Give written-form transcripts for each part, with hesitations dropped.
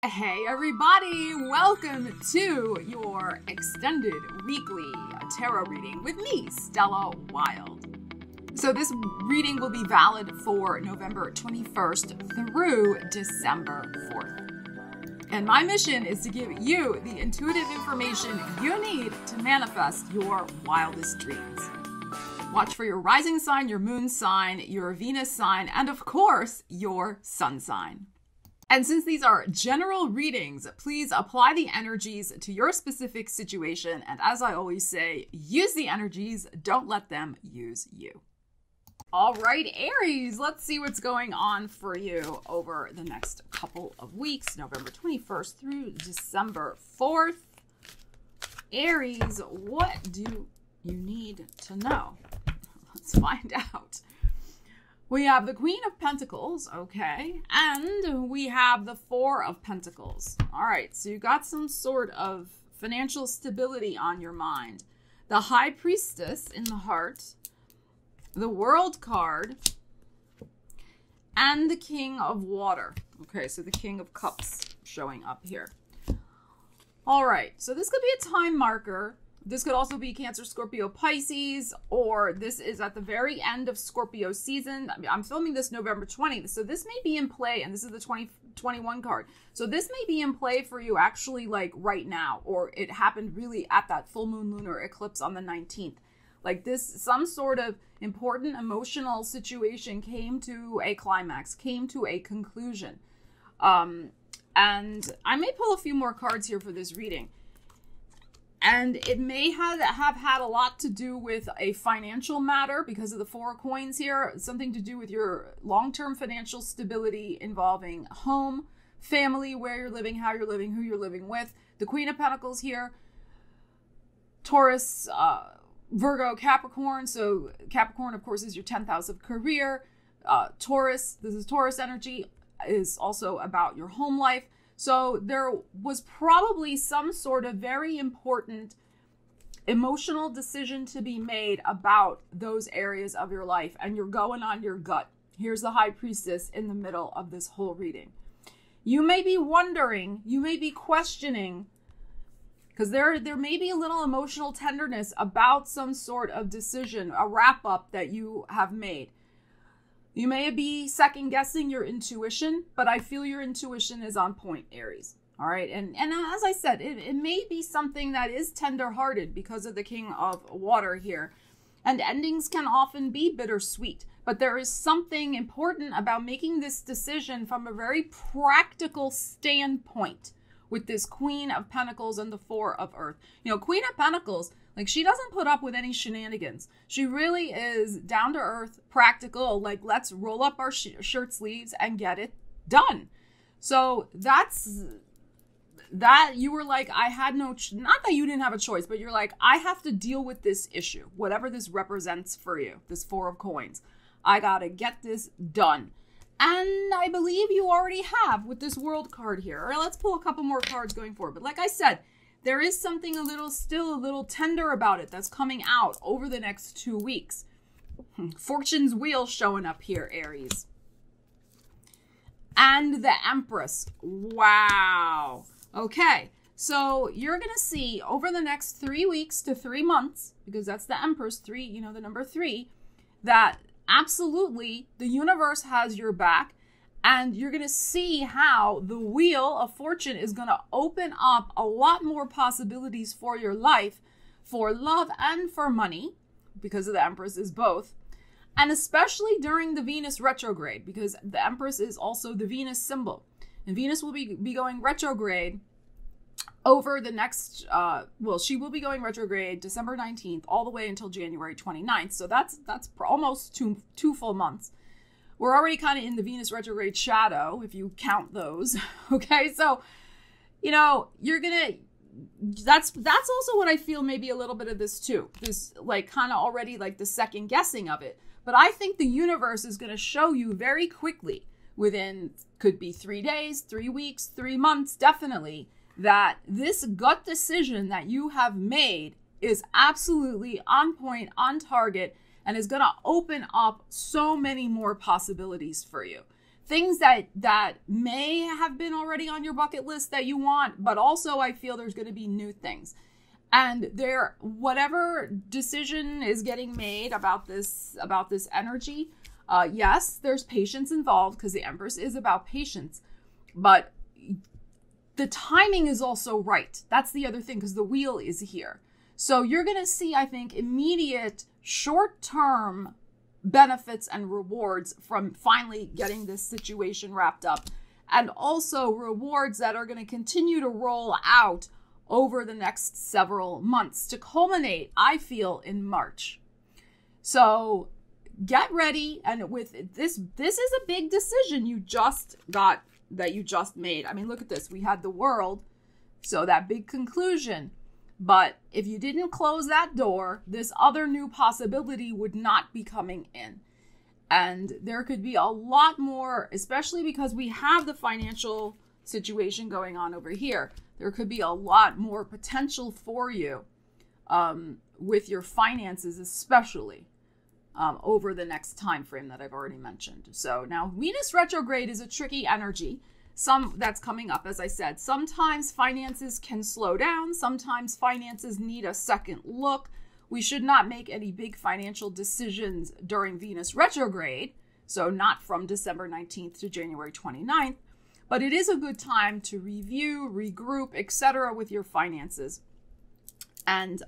Hey everybody, welcome to your extended weekly tarot reading with me, Stella Wilde. So this reading will be valid for November 21st through December 4th. And my mission is to give you the intuitive information you need to manifest your wildest dreams. Watch for your rising sign, your moon sign, your Venus sign, and of course, your sun sign. And since these are general readings, please apply the energies to your specific situation. And as I always say, use the energies, don't let them use you. All right, Aries, let's see what's going on for you over the next couple of weeks, November 21st through December 4th. Aries, what do you need to know? Let's find out. We have the Queen of Pentacles, okay, and we have the Four of Pentacles. All right, so you got some sort of financial stability on your mind. The High Priestess in the heart, the World card, and the King of Water. Okay, so the King of Cups showing up here. All right, so this could be a time marker. This could also be Cancer, Scorpio, Pisces, or this is at the very end of Scorpio season. I mean, I'm filming this November 20th, so this may be in play, and this is the 2021 card. So this may be in play for you actually like right now, or it happened really at that full moon lunar eclipse on the 19th. Like this, some sort of important emotional situation came to a climax, came to a conclusion. And I may pull a few more cards here for this reading. And it may have had a lot to do with a financial matter because of the Four of Coins here. Something to do with your long-term financial stability involving home, family, where you're living, how you're living, who you're living with. The Queen of Pentacles here. Taurus, Virgo, Capricorn. So Capricorn, of course, is your 10th house of career. Taurus, this is Taurus energy, is also about your home life. So there was probably some sort of very important emotional decision to be made about those areas of your life, and you're going on your gut. Here's the High Priestess in the middle of this whole reading. You may be wondering, you may be questioning, because there may be a little emotional tenderness about some sort of decision, a wrap-up that you have made. You may be second guessing your intuition, but I feel your intuition is on point, Aries. All right. And as I said, it may be something that is tender-hearted because of the King of Water here. And endings can often be bittersweet, but there is something important about making this decision from a very practical standpoint with this Queen of Pentacles and the Four of Earth. You know, Queen of Pentacles, like, she doesn't put up with any shenanigans. She really is down to earth, practical, like, let's roll up our shirt sleeves and get it done. So that's that. You were like, I had no, not that you didn't have a choice, but you're like, I have to deal with this issue, whatever this represents for you, this Four of Coins. I got to get this done. And I believe you already have with this World card here. All right, let's pull a couple more cards going forward. But like I said, there is something still a little tender about it that's coming out over the next 2 weeks. Fortune's wheel showing up here, Aries. And the Empress. Wow. Okay, so you're going to see over the next 3 weeks to 3 months, because that's the Empress, 3, you know, the number 3, that absolutely the universe has your back. And you're going to see how the Wheel of Fortune is going to open up a lot more possibilities for your life, for love and for money, because of the Empress is both. And especially during the Venus retrograde, because the Empress is also the Venus symbol. And Venus will be going retrograde over the next, she will be going retrograde December 19th all the way until January 29th. So that's almost two full months. We're already kind of in the Venus retrograde shadow, if you count those. Okay, so, you know, you're gonna, that's also what I feel maybe a little bit of this too. This like kind of already like the second guessing of it. But I think the universe is going to show you very quickly within, could be 3 days, 3 weeks, 3 months, definitely, that this gut decision that you have made is absolutely on point, on target, and is going to open up so many more possibilities for you. things that may have been already on your bucket list that you want, but also I feel there's going to be new things. And whatever decision is getting made about this energy, yes, there's patience involved because the Empress is about patience, but the timing is also right. That's the other thing, because the wheel is here. So you're going to see, I think, immediate short-term benefits and rewards from finally getting this situation wrapped up, and also rewards that are going to continue to roll out over the next several months to culminate, I feel, in March. So get ready. And with this is a big decision you just made. I mean, look at this. We had the World, so that big conclusion. But if you didn't close that door, this other new possibility would not be coming in. And there could be a lot more, especially because we have the financial situation going on over here. There could be a lot more potential for you with your finances, especially over the next time frame that I've already mentioned. So now Venus retrograde is a tricky energy. That's coming up, as I said. Sometimes finances can slow down. Sometimes finances need a second look. We should not make any big financial decisions during Venus retrograde. So not from December 19th to January 29th. But it is a good time to review, regroup, etc. with your finances. And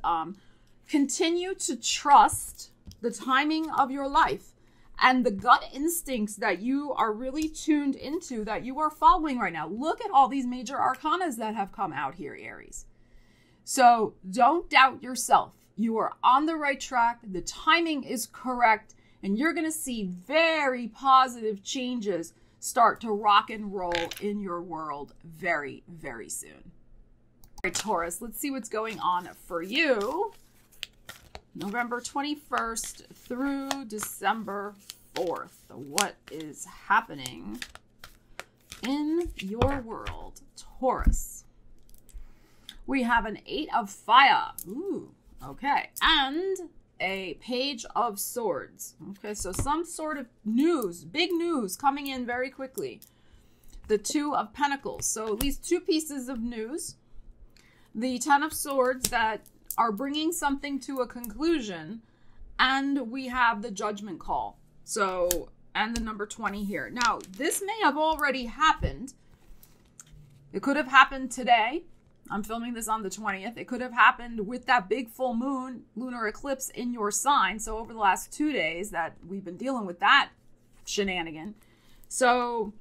continue to trust the timing of your life and the gut instincts that you are really tuned into, that you are following right now. Look at all these major arcanas that have come out here, Aries. So don't doubt yourself. You are on the right track. The timing is correct. And you're going to see very positive changes start to rock and roll in your world very, very soon. All right, Taurus, let's see what's going on for you. November 21st through December 4th. What is happening in your world, Taurus? We have an 8 of fire. Ooh, okay. And a Page of Swords. Okay, so some sort of news, big news coming in very quickly. The 2 of Pentacles. So at least 2 pieces of news. The 10 of Swords that are bringing something to a conclusion. And we have the Judgment Call. So, and the number 20 here. Now, this may have already happened. It could have happened today. I'm filming this on the 20th. It could have happened with that big full moon lunar eclipse in your sign. So over the last 2 days that we've been dealing with that shenanigan. So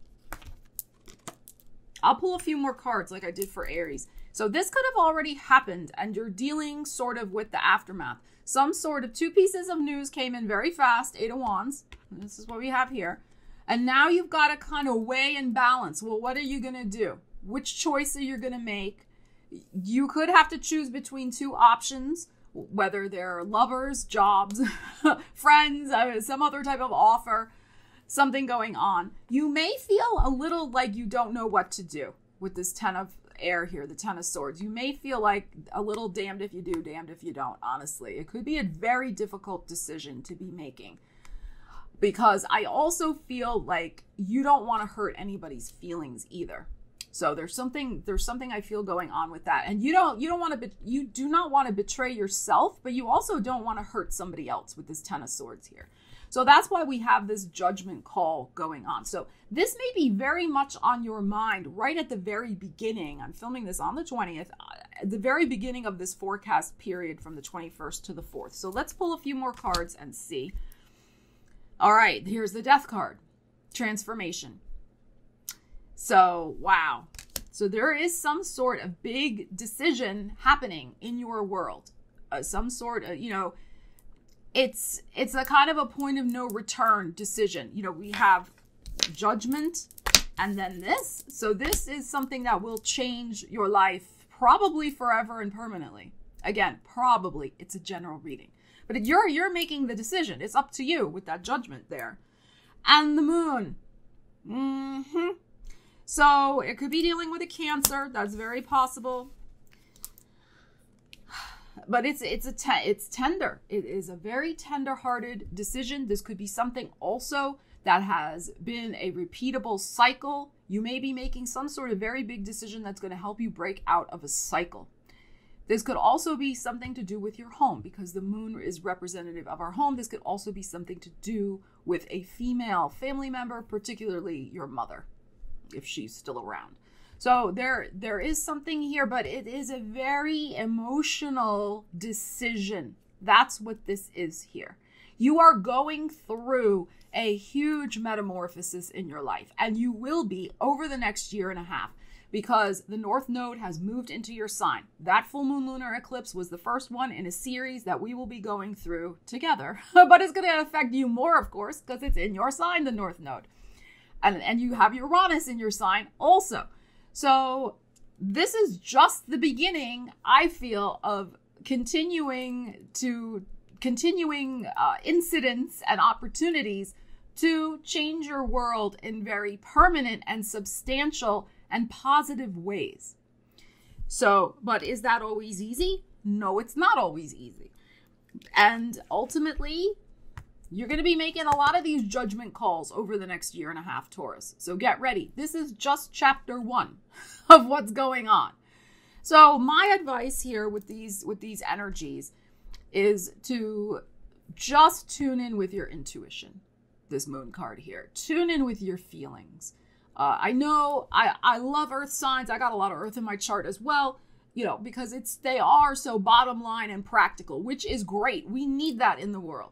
I'll pull a few more cards like I did for Aries. So this could have already happened and you're dealing sort of with the aftermath. Some sort of 2 pieces of news came in very fast, 8 of Wands. This is what we have here. And now you've got to kind of weigh and balance. Well, what are you going to do? Which choice are you going to make? You could have to choose between 2 options, whether they're lovers, jobs, friends, some other type of offer, something going on. You may feel a little like you don't know what to do with this 10 of air here, the 10 of Swords. You may feel like a little damned if you do, damned if you don't, honestly. It could be a very difficult decision to be making. Because I also feel like you don't want to hurt anybody's feelings either. So there's something I feel going on with that. And you do not want to betray yourself, but you also don't want to hurt somebody else with this 10 of Swords here. So that's why we have this Judgment Call going on. So this may be very much on your mind right at the very beginning. I'm filming this on the 20th, at the very beginning of this forecast period from the 21st to the 4th. So let's pull a few more cards and see. All right, here's the Death card, Transformation. So, wow. So there is some sort of big decision happening in your world. Some sort of, it's a kind of a point of no return decision. We have judgment and then this. So this is something that will change your life probably forever and permanently. Again, probably. It's a general reading. But you're making the decision. It's up to you with that judgment there. And the Moon. So it could be dealing with a Cancer. That's very possible. But it's tender. It is a very tender-hearted decision. This could be something also that has been a repeatable cycle. You may be making some sort of very big decision that's going to help you break out of a cycle. This could also be something to do with your home, because the moon is representative of our home. This could also be something to do with a female family member, particularly your mother, if she's still around. So there is something here, but it is a very emotional decision. That's what this is here. You are going through a huge metamorphosis in your life, and you will be over the next year and a half, because the North Node has moved into your sign. That full moon lunar eclipse was the first one in a series that we will be going through together. But it's going to affect you more, of course, because it's in your sign, the North Node. And you have Uranus in your sign also. So this is just the beginning, I feel, of continuing incidents and opportunities to change your world in very permanent and substantial and positive ways. So, but is that always easy? No, it's not always easy. And ultimately, you're going to be making a lot of these judgment calls over the next year and a half, Taurus. So get ready. This is just chapter 1 of what's going on. So my advice here with these energies is to just tune in with your intuition. This moon card here. Tune in with your feelings. I know I love earth signs. I got a lot of earth in my chart as well, because they are so bottom line and practical, which is great. We need that in the world.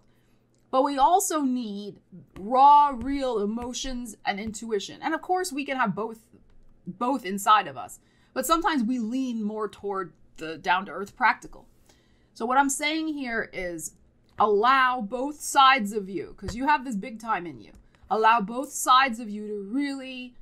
But we also need raw, real emotions and intuition. And of course, we can have both inside of us. But sometimes we lean more toward the down-to-earth practical. So what I'm saying here is allow both sides of you, because you have this big time in you. Allow both sides of you to really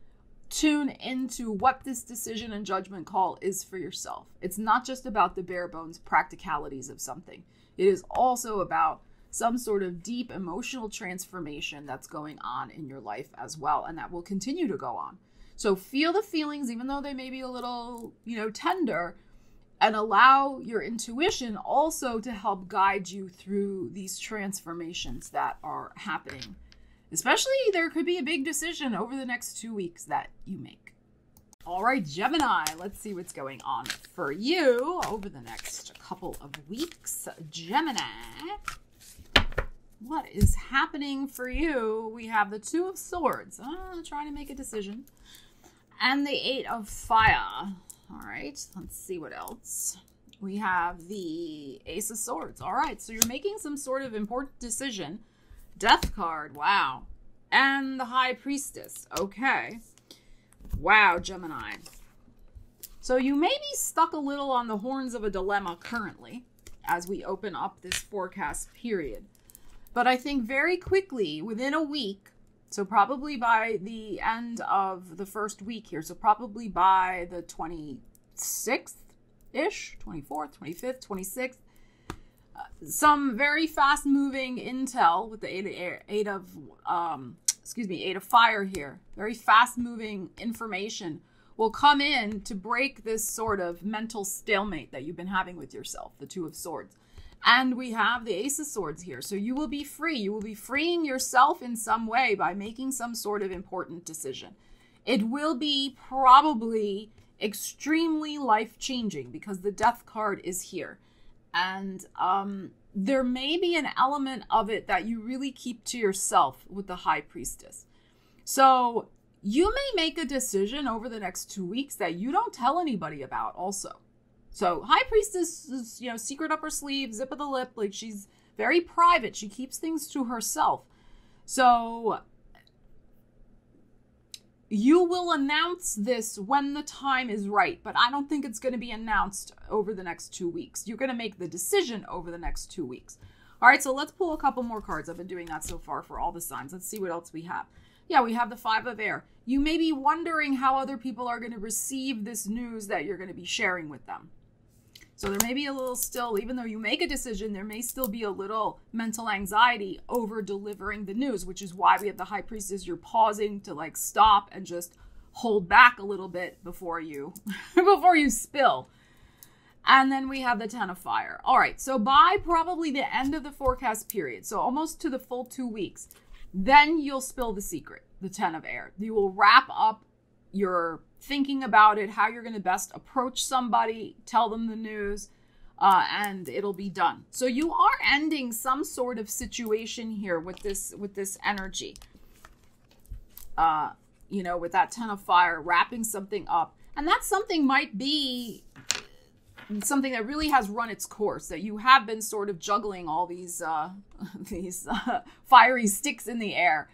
tune into what this decision and judgment call is for yourself. It's not just about the bare bones practicalities of something. It is also about some sort of deep emotional transformation that's going on in your life as well, and that will continue to go on. So feel the feelings, even though they may be a little, tender, and allow your intuition also to help guide you through these transformations that are happening. Especially, there could be a big decision over the next 2 weeks that you make. All right, Gemini, let's see what's going on for you over the next couple of weeks. Gemini, what is happening for you? We have the Two of Swords, trying to make a decision, and the Eight of Fire. All right, let's see what else. We have the Ace of Swords. All right, so you're making some sort of important decision. Death card, wow. And the High Priestess, okay. Wow, Gemini. So you may be stuck a little on the horns of a dilemma currently as we open up this forecast period. But I think very quickly, within a week, so probably by the end of the first week here, so probably by the 26th-ish, 24th, 25th, 26th, some very fast-moving intel with the Eight of Fire here. Very fast-moving information will come in to break this sort of mental stalemate that you've been having with yourself, the Two of Swords. And we have the Ace of Swords here. So you will be free. You will be freeing yourself in some way by making some sort of important decision. It will be probably extremely life-changing because the Death card is here. And there may be an element of it that you really keep to yourself with the High Priestess. So you may make a decision over the next 2 weeks that you don't tell anybody about also. So High Priestess is, secret up her sleeve, zip of the lip, like she's very private. She keeps things to herself. So you will announce this when the time is right, but I don't think it's going to be announced over the next 2 weeks. You're going to make the decision over the next 2 weeks. All right, so let's pull a couple more cards. I've been doing that so far for all the signs. Let's see what else we have. Yeah, we have the Five of Air. You may be wondering how other people are going to receive this news that you're going to be sharing with them. So there may be a little still, even though you make a decision, there may still be a little mental anxiety over delivering the news, which is why we have the High Priestess. You're pausing to stop and just hold back a little bit before you, before you spill. And then we have the Ten of Fire. All right, so by probably the end of the forecast period, so almost to the full 2 weeks, then you'll spill the secret, the 10 of air. You will wrap up your thinking about it, how you're going to best approach somebody, tell them the news, and it'll be done. So you are ending some sort of situation here with this energy. You know, with that 10 of fire, wrapping something up. And that something might be something that really has run its course, that you have been sort of juggling all these fiery sticks in the air,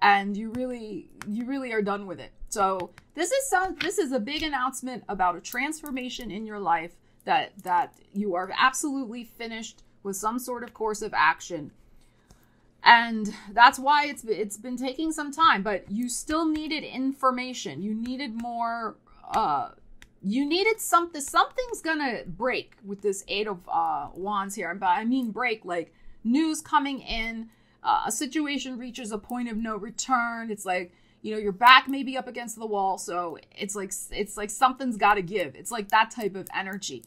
and you really are done with it. So this is a big announcement about a transformation in your life, that you are absolutely finished with some sort of course of action. And that's why it's been taking some time, but you still needed information. You needed more, you needed something. Something's gonna break with this 8 of Wands here. But I mean break, like news coming in, a situation reaches a point of no return. It's like, you know, your back may be up against the wall. So it's like something's got to give. It's like that type of energy,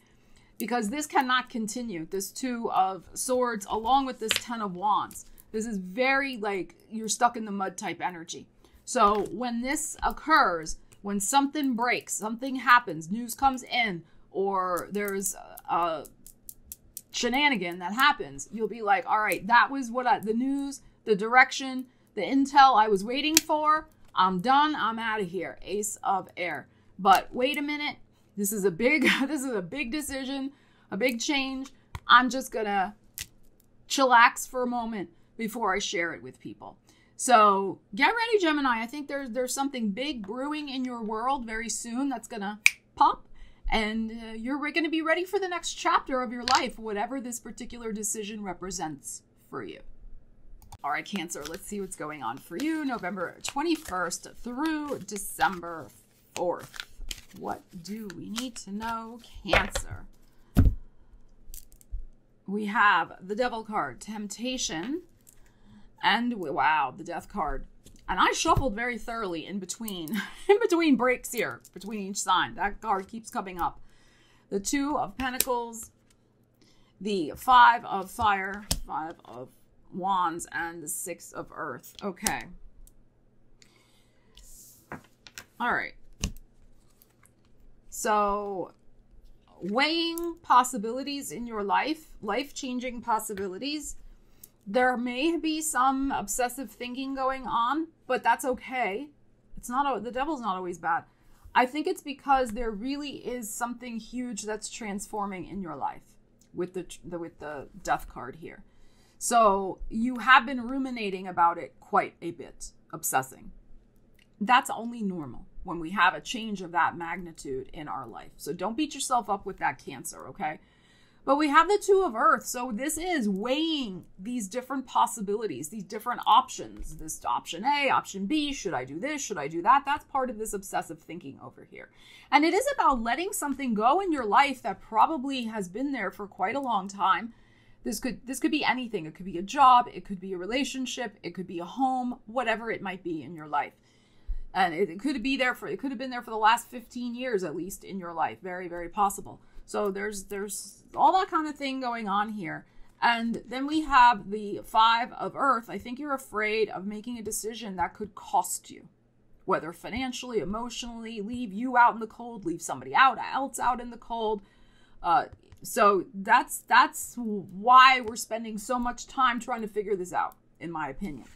because this cannot continue. This 2 of Swords along with this 10 of Wands. This is very like you're stuck in the mud type energy. So when this occurs, when something breaks, something happens, news comes in, or there's a shenanigan that happens, you'll be like, all right, that was the news, the direction, the intel I was waiting for. I'm done. I'm out of here. Ace of air. But wait a minute. This is a big decision, a big change. I'm just gonna chillax for a moment before I share it with people. So get ready, Gemini. I think there's something big brewing in your world very soon that's gonna pop, and you're going to be ready for the next chapter of your life, whatever this particular decision represents for you. All right, Cancer, let's see what's going on for you. November 21st through December 4th. What do we need to know, Cancer? We have the Devil card, Temptation, and wow, the Death card. And I shuffled very thoroughly in between breaks here, between each sign. That card keeps coming up. The 2 of Pentacles, the 5 of Fire, 5 of Wands, and the 6 of Earth. Okay. All right. So, weighing possibilities in your life, life-changing possibilities. There may be some obsessive thinking going on, but that's okay. It's not, the devil's not always bad. I think it's because there really is something huge that's transforming in your life with the Death card here. So you have been ruminating about it quite a bit, obsessing. That's only normal when we have a change of that magnitude in our life. So don't beat yourself up with that, Cancer, okay? But we have the 2 of Earth. So this is weighing these different possibilities, these different options. This option A, option B, should I do this? Should I do that? That's part of this obsessive thinking over here. And it is about letting something go in your life that probably has been there for quite a long time. This could be anything. It could be a job. It could be a relationship. It could be a home, whatever it might be in your life. And it could have been there for the last 15 years, at least, in your life. Very, very possible. So there's all that kind of thing going on here. And then we have the 5 of Earth. I think you're afraid of making a decision that could cost you, whether financially, emotionally, leave you out in the cold, leave somebody else out in the cold. So that's why we're spending so much time trying to figure this out, in my opinion.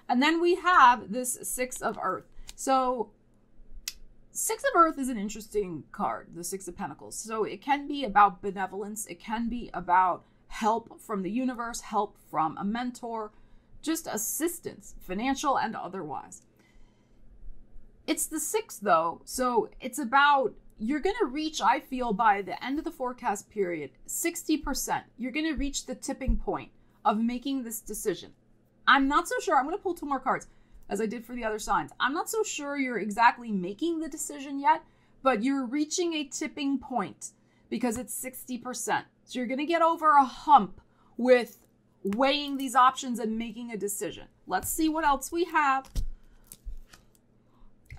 And then we have this 6 of Earth. So 6 of Earth is an interesting card, the 6 of Pentacles. So it can be about benevolence. It can be about help from the universe, help from a mentor, just assistance, financial and otherwise. It's the 6, though. So it's about, you're going to reach, I feel, by the end of the forecast period, 60%. You're going to reach the tipping point of making this decision. I'm not so sure. I'm going to pull 2 more cards, as I did for the other signs. I'm not so sure you're exactly making the decision yet, but you're reaching a tipping point because it's 60%. So you're going to get over a hump with weighing these options and making a decision. Let's see what else we have.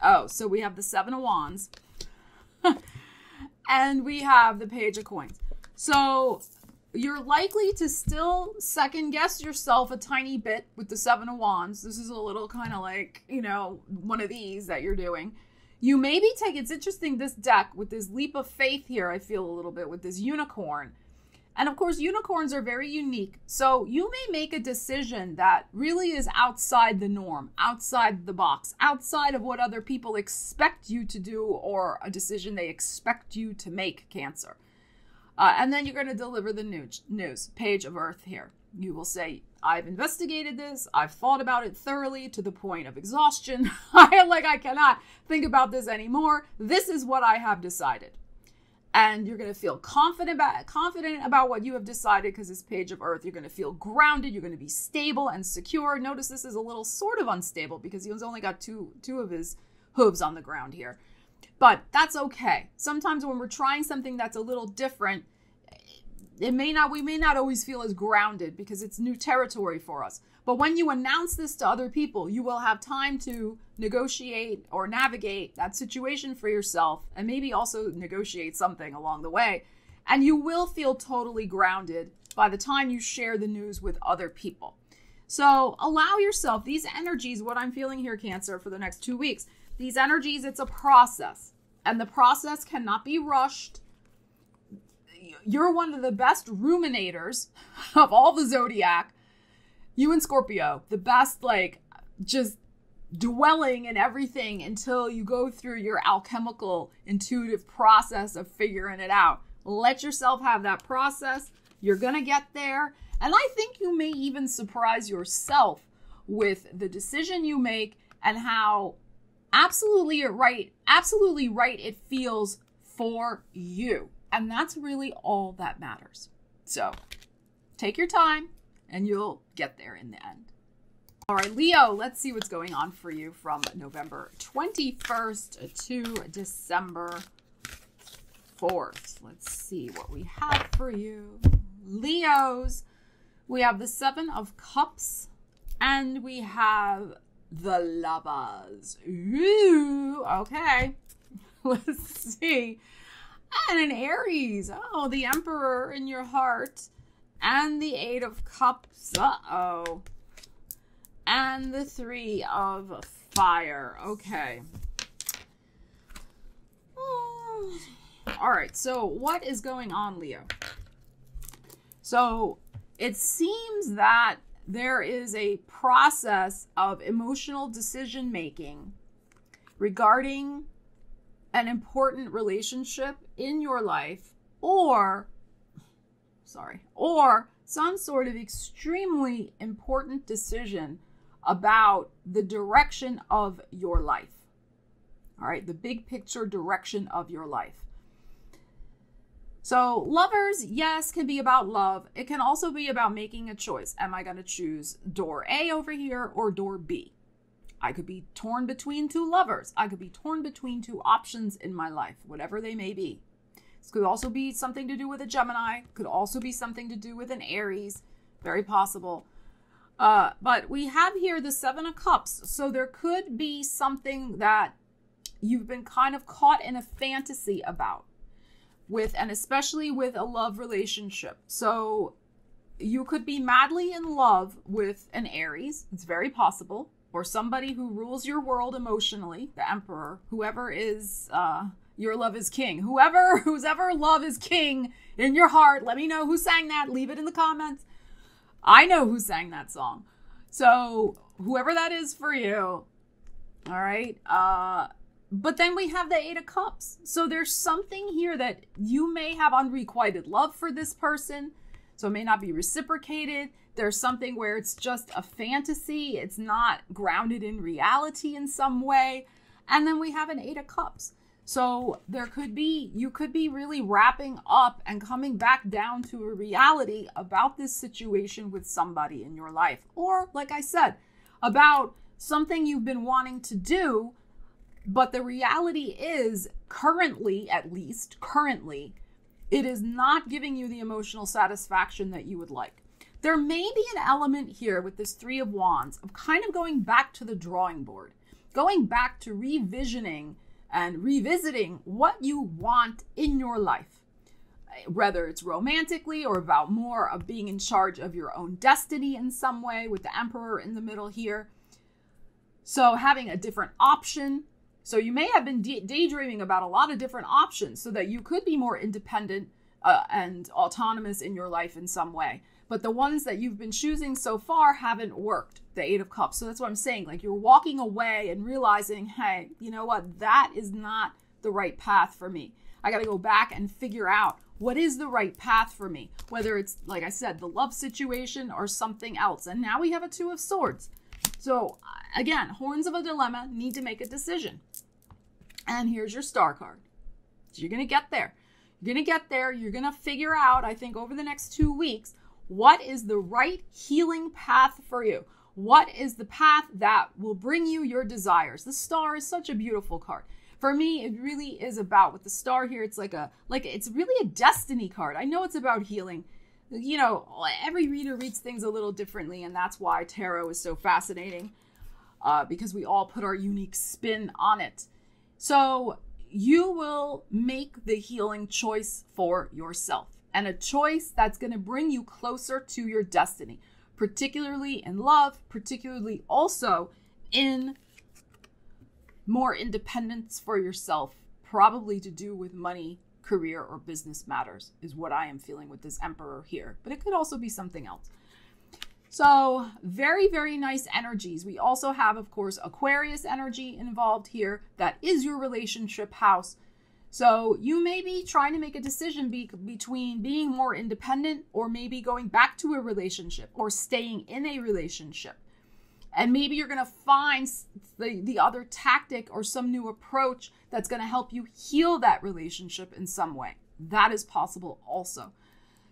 Oh, so we have the 7 of Wands and we have the Page of Coins. So you're likely to still second guess yourself a tiny bit with the Seven of Wands. This is a little kind of like, you know, one of these that you're doing. You maybe take, it's interesting, this deck with this leap of faith here, I feel a little bit with this unicorn. And of course, unicorns are very unique. So you may make a decision that really is outside the norm, outside the box, outside of what other people expect you to do, or a decision they expect you to make, Cancer. And then you're going to deliver the news, Page of Earth here. You will say, I've investigated this. I've thought about it thoroughly to the point of exhaustion. I cannot think about this anymore. This is what I have decided. And you're going to feel confident about what you have decided, because this Page of Earth, you're going to feel grounded. You're going to be stable and secure. Notice this is a little sort of unstable because he's only got two of his hooves on the ground here. But that's okay. Sometimes when we're trying something that's a little different, we may not always feel as grounded because it's new territory for us. But when you announce this to other people, you will have time to negotiate or navigate that situation for yourself, and maybe also negotiate something along the way. And you will feel totally grounded by the time you share the news with other people. So allow yourself these energies, what I'm feeling here, Cancer, for the next 2 weeks. These energies, it's a process, and the process cannot be rushed. You're one of the best ruminators of all the zodiac. You and Scorpio, the best, like, just dwelling in everything until you go through your alchemical, intuitive process of figuring it out. Let yourself have that process. You're going to get there. And I think you may even surprise yourself with the decision you make and how absolutely right it feels for you. And that's really all that matters. So take your time and you'll get there in the end. All right, Leo, let's see what's going on for you from November 21st to December 4th. Let's see what we have for you. Leos, we have the Seven of Cups and we have the Lovers. Ooh, okay. Let's see. And an Aries. Oh, the Emperor in your heart. And the Eight of Cups. Uh-oh. And the Three of Fire. Okay. All right. So what is going on, Leo? So it seems that there is a process of emotional decision making regarding an important relationship in your life, or some sort of extremely important decision about the direction of your life. All right, the big picture direction of your life. So lovers, yes, can be about love. It can also be about making a choice. Am I going to choose door A over here or door B? I could be torn between two lovers. I could be torn between two options in my life, whatever they may be. This could also be something to do with a Gemini. Could also be something to do with an Aries. Very possible. But we have here the Seven of Cups. So there could be something that you've been kind of caught in a fantasy about with, and especially with a love relationship. So you could be madly in love with an Aries. It's very possible. Or somebody who rules your world emotionally, the Emperor, whoever is, your love is king. Whose ever love is king in your heart. Let me know who sang that. Leave it in the comments. I know who sang that song. So whoever that is for you. All right. But then we have the Eight of Cups. So there's something here that you may have unrequited love for this person. So it may not be reciprocated. There's something where it's just a fantasy. It's not grounded in reality in some way. And then we have an Eight of Cups. So you could be really wrapping up and coming back down to a reality about this situation with somebody in your life. Or, like I said, about something you've been wanting to do, but the reality is currently, it is not giving you the emotional satisfaction that you would like. There may be an element here with this Three of Wands of kind of going back to the drawing board, going back to revisiting what you want in your life. whether it's romantically or about more of being in charge of your own destiny in some way, with the Emperor in the middle here. So having a different option. So you may have been daydreaming about a lot of different options so that you could be more independent and autonomous in your life in some way. But the ones that you've been choosing so far haven't worked, the Eight of Cups. So that's what I'm saying. Like, you're walking away and realizing, hey, you know what? That is not the right path for me. I got to go back and figure out what is the right path for me, whether it's, like I said, the love situation or something else. And now we have a Two of Swords. So again, horns of a dilemma, need to make a decision. And here's your Star card. So you're going to get there. You're going to get there. You're going to figure out, I think, over the next 2 weeks, what is the right healing path for you? What is the path that will bring you your desires? The Star is such a beautiful card. For me, it really is about, with the Star here, it's it's really a destiny card. I know it's about healing. You know, every reader reads things a little differently, and that's why tarot is so fascinating, because we all put our unique spin on it. So you will make the healing choice for yourself, and a choice that's going to bring you closer to your destiny, particularly in love, particularly also in more independence for yourself, probably to do with money, career, or business matters, is what I am feeling with this Emperor here. But it could also be something else. So very, very nice energies. We also have, of course, Aquarius energy involved here. That is your relationship house. So you may be trying to make a decision between being more independent or maybe going back to a relationship or staying in a relationship. And maybe you're going to find the other tactic or some new approach that's going to help you heal that relationship in some way. That is possible also.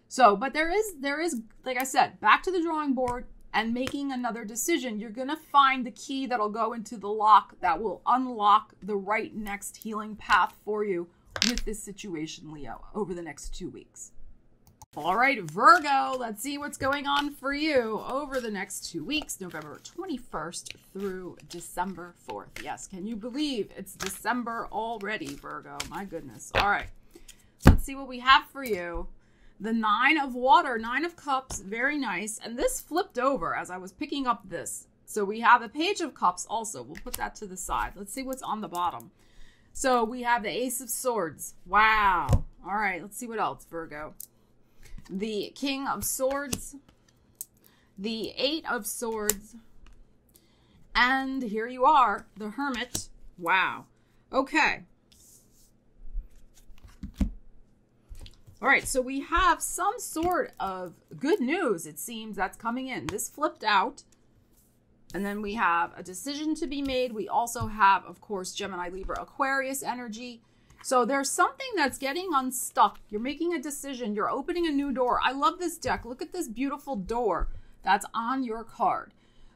So, but there is, like I said, back to the drawing board and making another decision. You're going to find the key that'll go into the lock that will unlock the right next healing path for you with this situation, Leo, over the next 2 weeks. All right, Virgo, let's see what's going on for you over the next 2 weeks, November 21st through December 4th. Yes, can you believe it's December already, Virgo? My goodness. All right, let's see what we have for you. The Nine of Water, Nine of Cups, very nice. And this flipped over as I was picking up this. So we have the Page of Cups also. We'll put that to the side. Let's see what's on the bottom. So we have the Ace of Swords. Wow. All right, let's see what else, Virgo. The King of Swords, the Eight of Swords, and here you are, the Hermit. Wow. Okay. All right, so we have some sort of good news, it seems, that's coming in. This flipped out, and then we have a decision to be made. We also have, of course, Gemini, Libra, Aquarius energy. So there's something that's getting unstuck. You're making a decision. You're opening a new door. I love this deck. Look at this beautiful door that's on your card.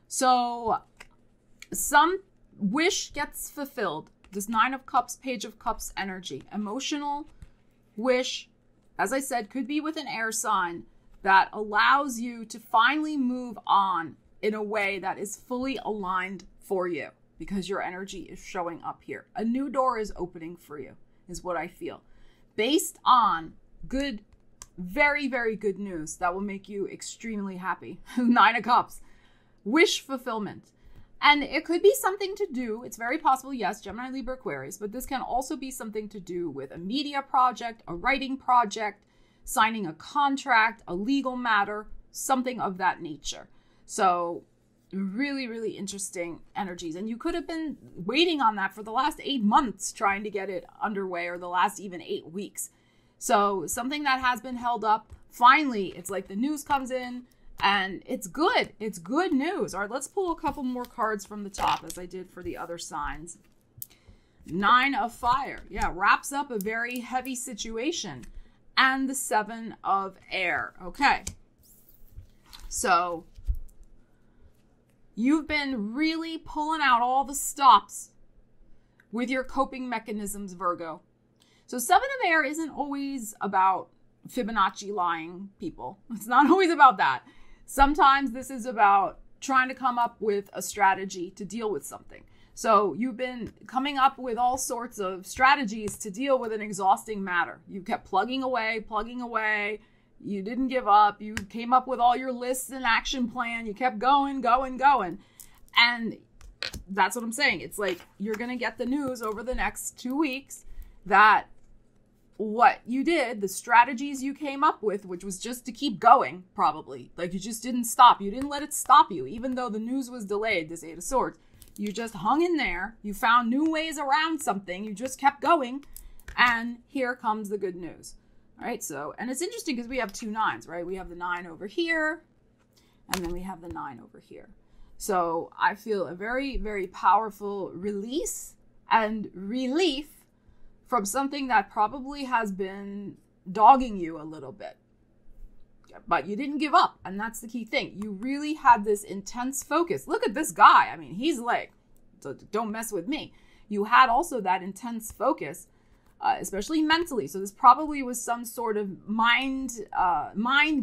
So some wish gets fulfilled. This Nine of Cups, Page of Cups energy. Emotional wish, as I said, could be with an air sign that allows you to finally move on in a way that is fully aligned for you because your energy is showing up here. A new door is opening for you, is what I feel, based on good, very, very good news that will make you extremely happy. Nine of Cups, wish fulfillment. And it could be something to do, it's very possible, yes, Gemini, Libra, Aquarius, but this can also be something to do with a media project, a writing project, signing a contract, a legal matter, something of that nature. So really, really interesting energies. And you could have been waiting on that for the last 8 months, trying to get it underway, or the last even 8 weeks. So something that has been held up, finally, it's like the news comes in and it's good. It's good news. All right, let's pull a couple more cards from the top as I did for the other signs. Nine of Fire. Yeah, wraps up a very heavy situation. And the Seven of Air. Okay. So you've been really pulling out all the stops with your coping mechanisms, Virgo. So Seven of Air isn't always about Fibonacci lying people. It's not always about that. Sometimes this is about trying to come up with a strategy to deal with something. So you've been coming up with all sorts of strategies to deal with an exhausting matter. You kept plugging away. You didn't give up. You came up with all your lists and action plan. You kept going. And that's what I'm saying. It's like you're going to get the news over the next 2 weeks that what you did, the strategies you came up with, which was just to keep going, probably. Like you just didn't stop. You didn't let it stop you, even though the news was delayed, this Eight of Swords. You just hung in there. You found new ways around something. You just kept going. And here comes the good news. All right, so, and it's interesting because we have 2 9s, right? We have the 9 over here, and then we have the 9 over here. So I feel a very, very powerful release and relief from something that probably has been dogging you a little bit. But you didn't give up, and that's the key thing. You really had this intense focus. Look at this guy. I mean, he's like, don't mess with me. You had also that intense focus, especially mentally. So this probably was some sort of mind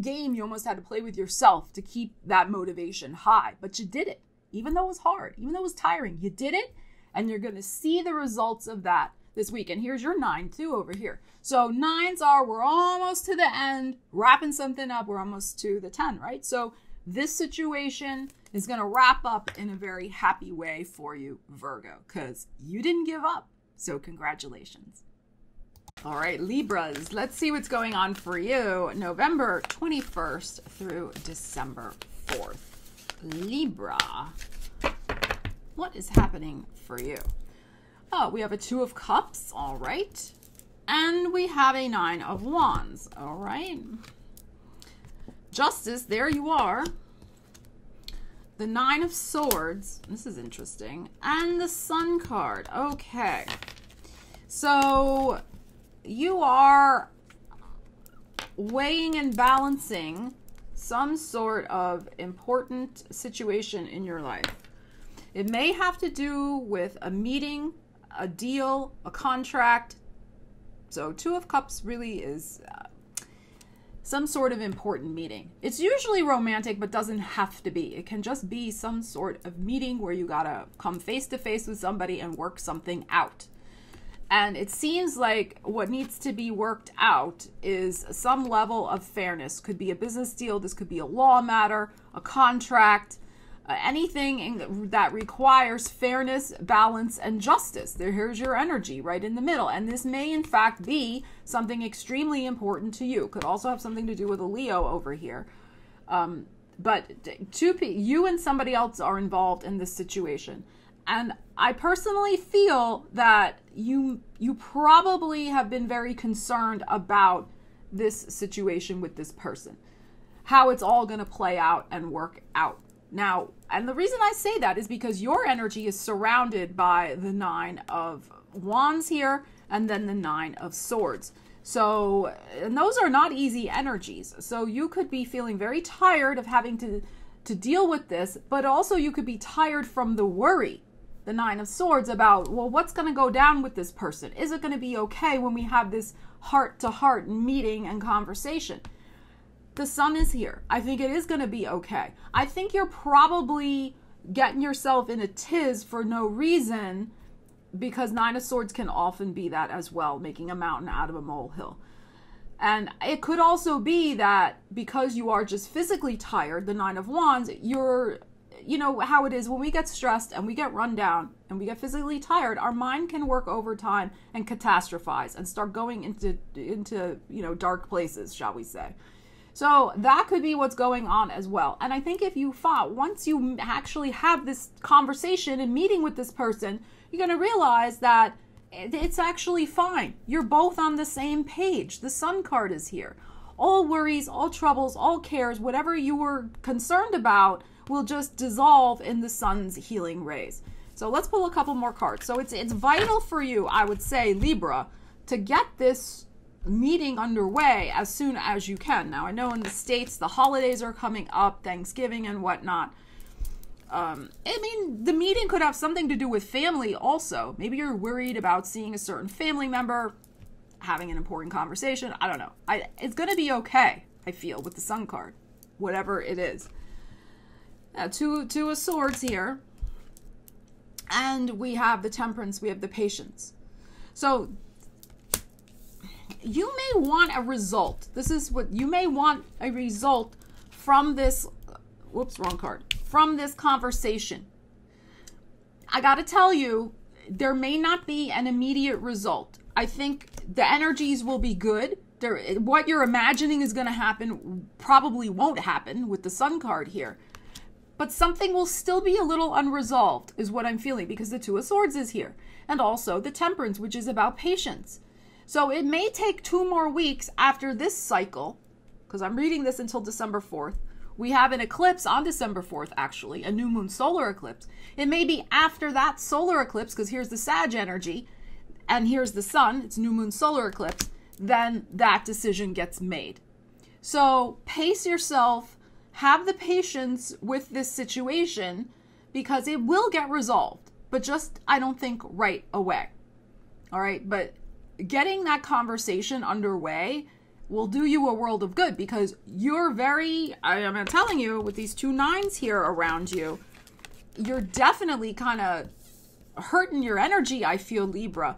game you almost had to play with yourself to keep that motivation high. But you did it, even though it was hard, even though it was tiring. You did it, and you're going to see the results of that this week. And here's your 9 too over here. So 9s are, we're almost to the end, wrapping something up. We're almost to the 10, right? So this situation is going to wrap up in a very happy way for you, Virgo, because you didn't give up. So congratulations. All right, Libras, let's see what's going on for you November 21st through December 4th. Libra, what is happening for you? Oh, we have a 2 of Cups, all right. And we have a 9 of Wands, all right. Justice, there you are. The 9 of Swords, this is interesting. And the Sun card, okay. So you are weighing and balancing some sort of important situation in your life. It may have to do with a meeting, a deal, a contract. So 2 of Cups really is some sort of important meeting. It's usually romantic, but doesn't have to be. It can just be some sort of meeting where you gotta come face to face with somebody and work something out. And it seems like what needs to be worked out is some level of fairness. Could be a business deal. This could be a law matter, a contract, anything that requires fairness, balance, and justice. Here's your energy right in the middle. And this may, in fact, be something extremely important to you. Could also have something to do with a Leo over here. But you and somebody else are involved in this situation. And I personally feel that you probably have been very concerned about this situation with this person, how it's all going to play out and work out. Now, and the reason I say that is because your energy is surrounded by the 9 of Wands here and then the 9 of Swords. So, and those are not easy energies. So you could be feeling very tired of having to deal with this, but also you could be tired from the worry, the 9 of Swords, about, well, what's going to go down with this person? Is it going to be okay when we have this heart-to-heart meeting and conversation? The Sun is here. I think it is going to be okay. I think you're probably getting yourself in a tiz for no reason, because 9 of Swords can often be that as well, making a mountain out of a molehill. And it could also be that because you are just physically tired, the 9 of Wands, you know how it is when we get stressed and we get run down and we get physically tired, our mind can work overtime and catastrophize and start going into dark places, shall we say. So that could be what's going on as well. And I think if you once you actually have this conversation and meeting with this person, you're going to realize that it's actually fine. You're both on the same page. The Sun card is here. All worries, all troubles, all cares, whatever you were concerned about will just dissolve in the Sun's healing rays. So let's pull a couple more cards. So it's vital for you, I would say, Libra, to get this meeting underway as soon as you can. Now, I know in the States, the holidays are coming up, Thanksgiving and whatnot. I mean, the meeting could have something to do with family also. Maybe you're worried about seeing a certain family member, having an important conversation. I don't know. It's going to be okay, I feel, with the Sun card, whatever it is. Two of Swords here. And we have the Temperance, we have the Patience. So you may want a result. This is what you may want, a result from this, whoops, wrong card, from this conversation. I got to tell you, there may not be an immediate result. I think the energies will be good. What you're imagining is going to happen probably won't happen with the Sun card here. But something will still be a little unresolved is what I'm feeling, because the Two of Swords is here. And also the Temperance, which is about patience. So it may take 2 more weeks after this cycle, because I'm reading this until December 4th. We have an eclipse on December 4th, actually, a new moon solar eclipse. It may be after that solar eclipse, because here's the Sag energy, and here's the Sun, it's new moon solar eclipse, then that decision gets made. So pace yourself, have the patience with this situation, because it will get resolved, but just, I don't think, right away. All right, but getting that conversation underway will do you a world of good, because you're very, I'm telling you, with these 2 9s here around you, you're definitely kind of hurting your energy, I feel, Libra,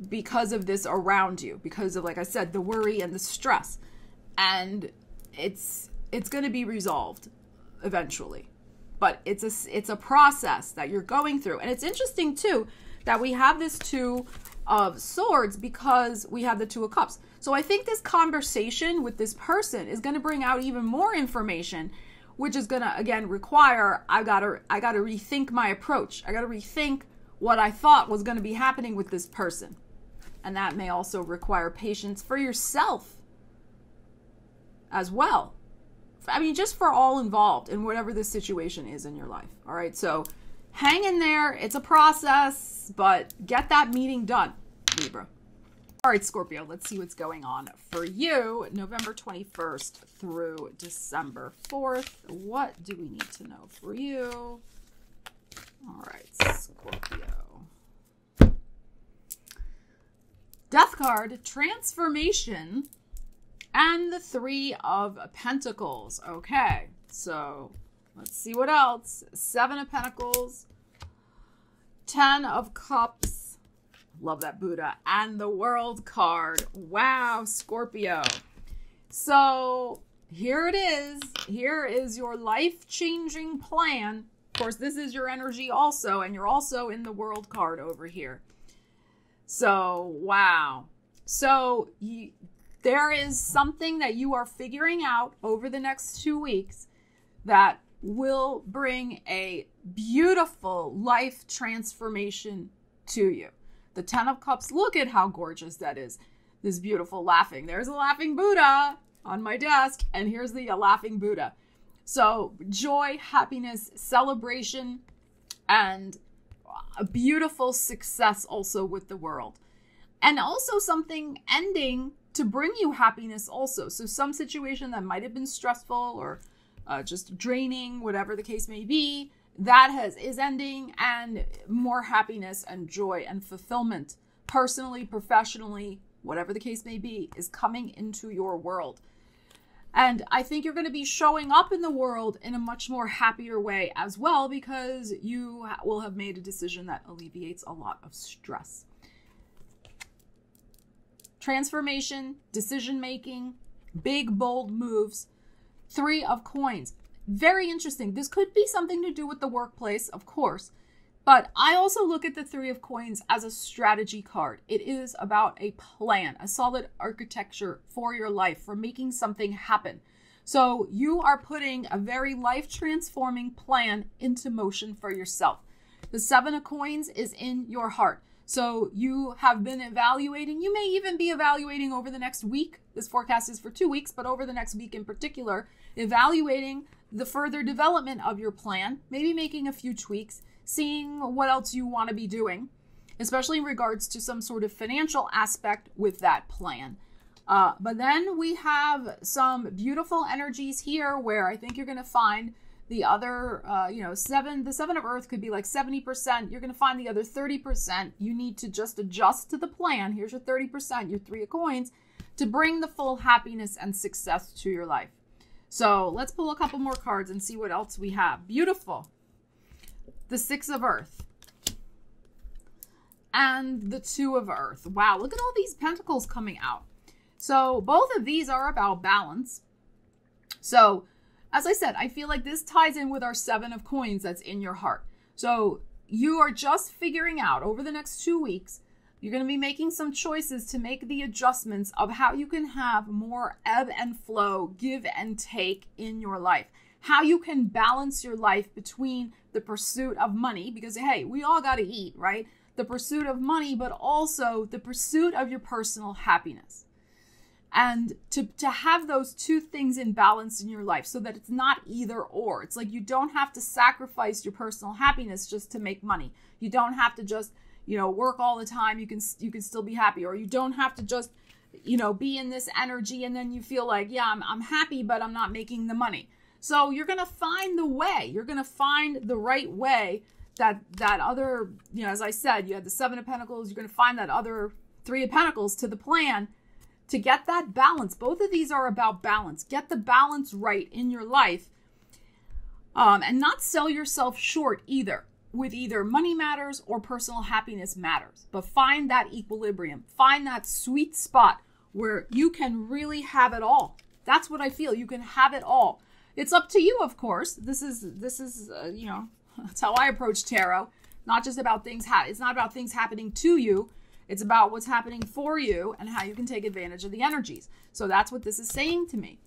because of this around you, because of, like I said, the worry and the stress. And it's going to be resolved eventually, but it's a process that you're going through. And it's interesting too that we have this Two of Swords, because we have the Two of Cups. So I think this conversation with this person is going to bring out even more information, which is going to, again, require, I got to rethink my approach. I got to rethink what I thought was going to be happening with this person. And that may also require patience for yourself as well. I mean, just for all involved in whatever this situation is in your life. All right. So hang in there. It's a process, but get that meeting done, Libra. All right, Scorpio, let's see what's going on for you November 21st through December 4th. What do we need to know for you? All right, Scorpio. Death card, transformation, and the Three of Pentacles. Okay, so let's see what else. 7 of Pentacles, 10 of Cups. Love that Buddha. And the World card. Wow, Scorpio. So here it is. Here is your life-changing plan. Of course, this is your energy also, and you're also in the World card over here. So, wow. So there is something that you are figuring out over the next 2 weeks that will bring a beautiful life transformation to you. The 10 of Cups, look at how gorgeous that is. This beautiful laughing. There's a laughing Buddha on my desk, and here's the laughing Buddha. So joy, happiness, celebration, and a beautiful success also with the world. And also something ending to bring you happiness also. So some situation that might have been stressful or just draining, whatever the case may be, that is ending, and more happiness and joy and fulfillment, personally, professionally, whatever the case may be, is coming into your world. And I think you're going to be showing up in the world in a much more happier way as well, because you will have made a decision that alleviates a lot of stress. Transformation, decision-making, big, bold moves. 3 of Coins. Very interesting. This could be something to do with the workplace, of course, but I also look at the 3 of Coins as a strategy card. It is about a plan, a solid architecture for your life, for making something happen. So you are putting a very life-transforming plan into motion for yourself. The 7 of Coins is in your heart. So you have been evaluating, you may even be evaluating over the next week. This forecast is for 2 weeks, but over the next week in particular, evaluating the further development of your plan, maybe making a few tweaks, seeing what else you want to be doing, especially in regards to some sort of financial aspect with that plan. But then we have some beautiful energies here where I think you're going to find the other, the 7 of Earth could be like 70%. You're going to find the other 30%. You need to just adjust to the plan. Here's your 30%, your 3 of Coins, to bring the full happiness and success to your life. So let's pull a couple more cards and see what else we have. Beautiful. The 6 of Earth. and the Two of Earth. Wow, look at all these pentacles coming out. So both of these are about balance. So as I said, I feel like this ties in with our Seven of Coins that's in your heart. So you are just figuring out over the next 2 weeks, you're going to be making some choices to make the adjustments of how you can have more ebb and flow, give and take in your life. How you can balance your life between the pursuit of money, because hey, we all got to eat, right? The pursuit of money, but also the pursuit of your personal happiness. And to have those two things in balance in your life so that it's not either or. It's like you don't have to sacrifice your personal happiness just to make money. You don't have to just, work all the time. You can still be happy, or you don't have to just, be in this energy and then you feel like, yeah, I'm happy, but I'm not making the money. So you're going to find the way. You're going to find the right way that other, as I said, you had the Seven of Pentacles. You're going to find that other Three of Pentacles to the plan to get that balance. Both of these are about balance. Get the balance right in your life, and not sell yourself short either with either money matters or personal happiness matters. But find that equilibrium. Find that sweet spot where you can really have it all. That's what I feel. You can have it all. It's up to you, of course. This is that's how I approach tarot. Not just about things. It's not about things happening to you. It's about what's happening for you and how you can take advantage of the energies. So that's what this is saying to me.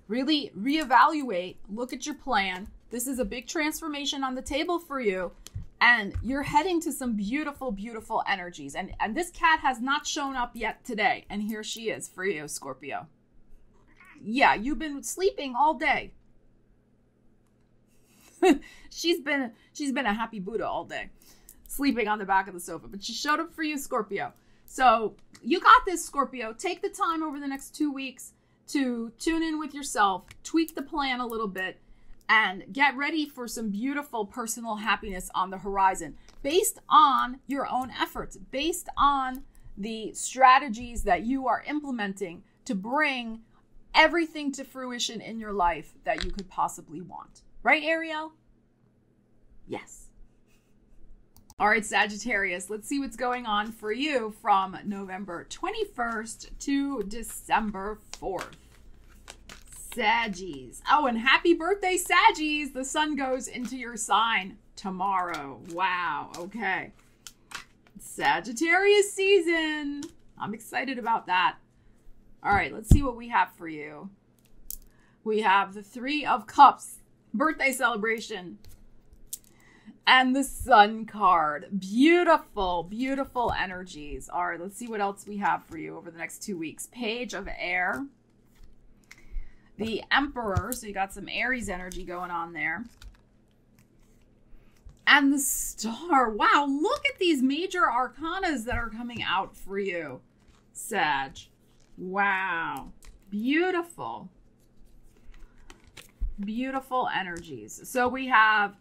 Really reevaluate, look at your plan. This is a big transformation on the table for you. And you're heading to some beautiful, beautiful energies. And this cat has not shown up yet today. And here she is for you, Scorpio. Yeah, you've been sleeping all day. She's been a happy Buddha all day, sleeping on the back of the sofa, but she showed up for you, Scorpio. So you got this, Scorpio. Take the time over the next 2 weeks to tune in with yourself, tweak the plan a little bit, and get ready for some beautiful personal happiness on the horizon based on your own efforts, based on the strategies that you are implementing to bring everything to fruition in your life that you could possibly want. Right, Ariel? Yes. All right, Sagittarius, let's see what's going on for you from November 21st to December 4th. Saggies. Oh, and happy birthday, Saggies. The sun goes into your sign tomorrow. Wow. Okay. Sagittarius season. I'm excited about that. All right, let's see what we have for you. We have the Three of Cups. Birthday celebration. And the Sun card. Beautiful, beautiful energies. All right, let's see what else we have for you over the next 2 weeks. Page of Air. The Emperor. So you got some Aries energy going on there. And the Star. Wow, look at these major arcanas that are coming out for you, Sag. Wow. Beautiful. Beautiful energies. So we have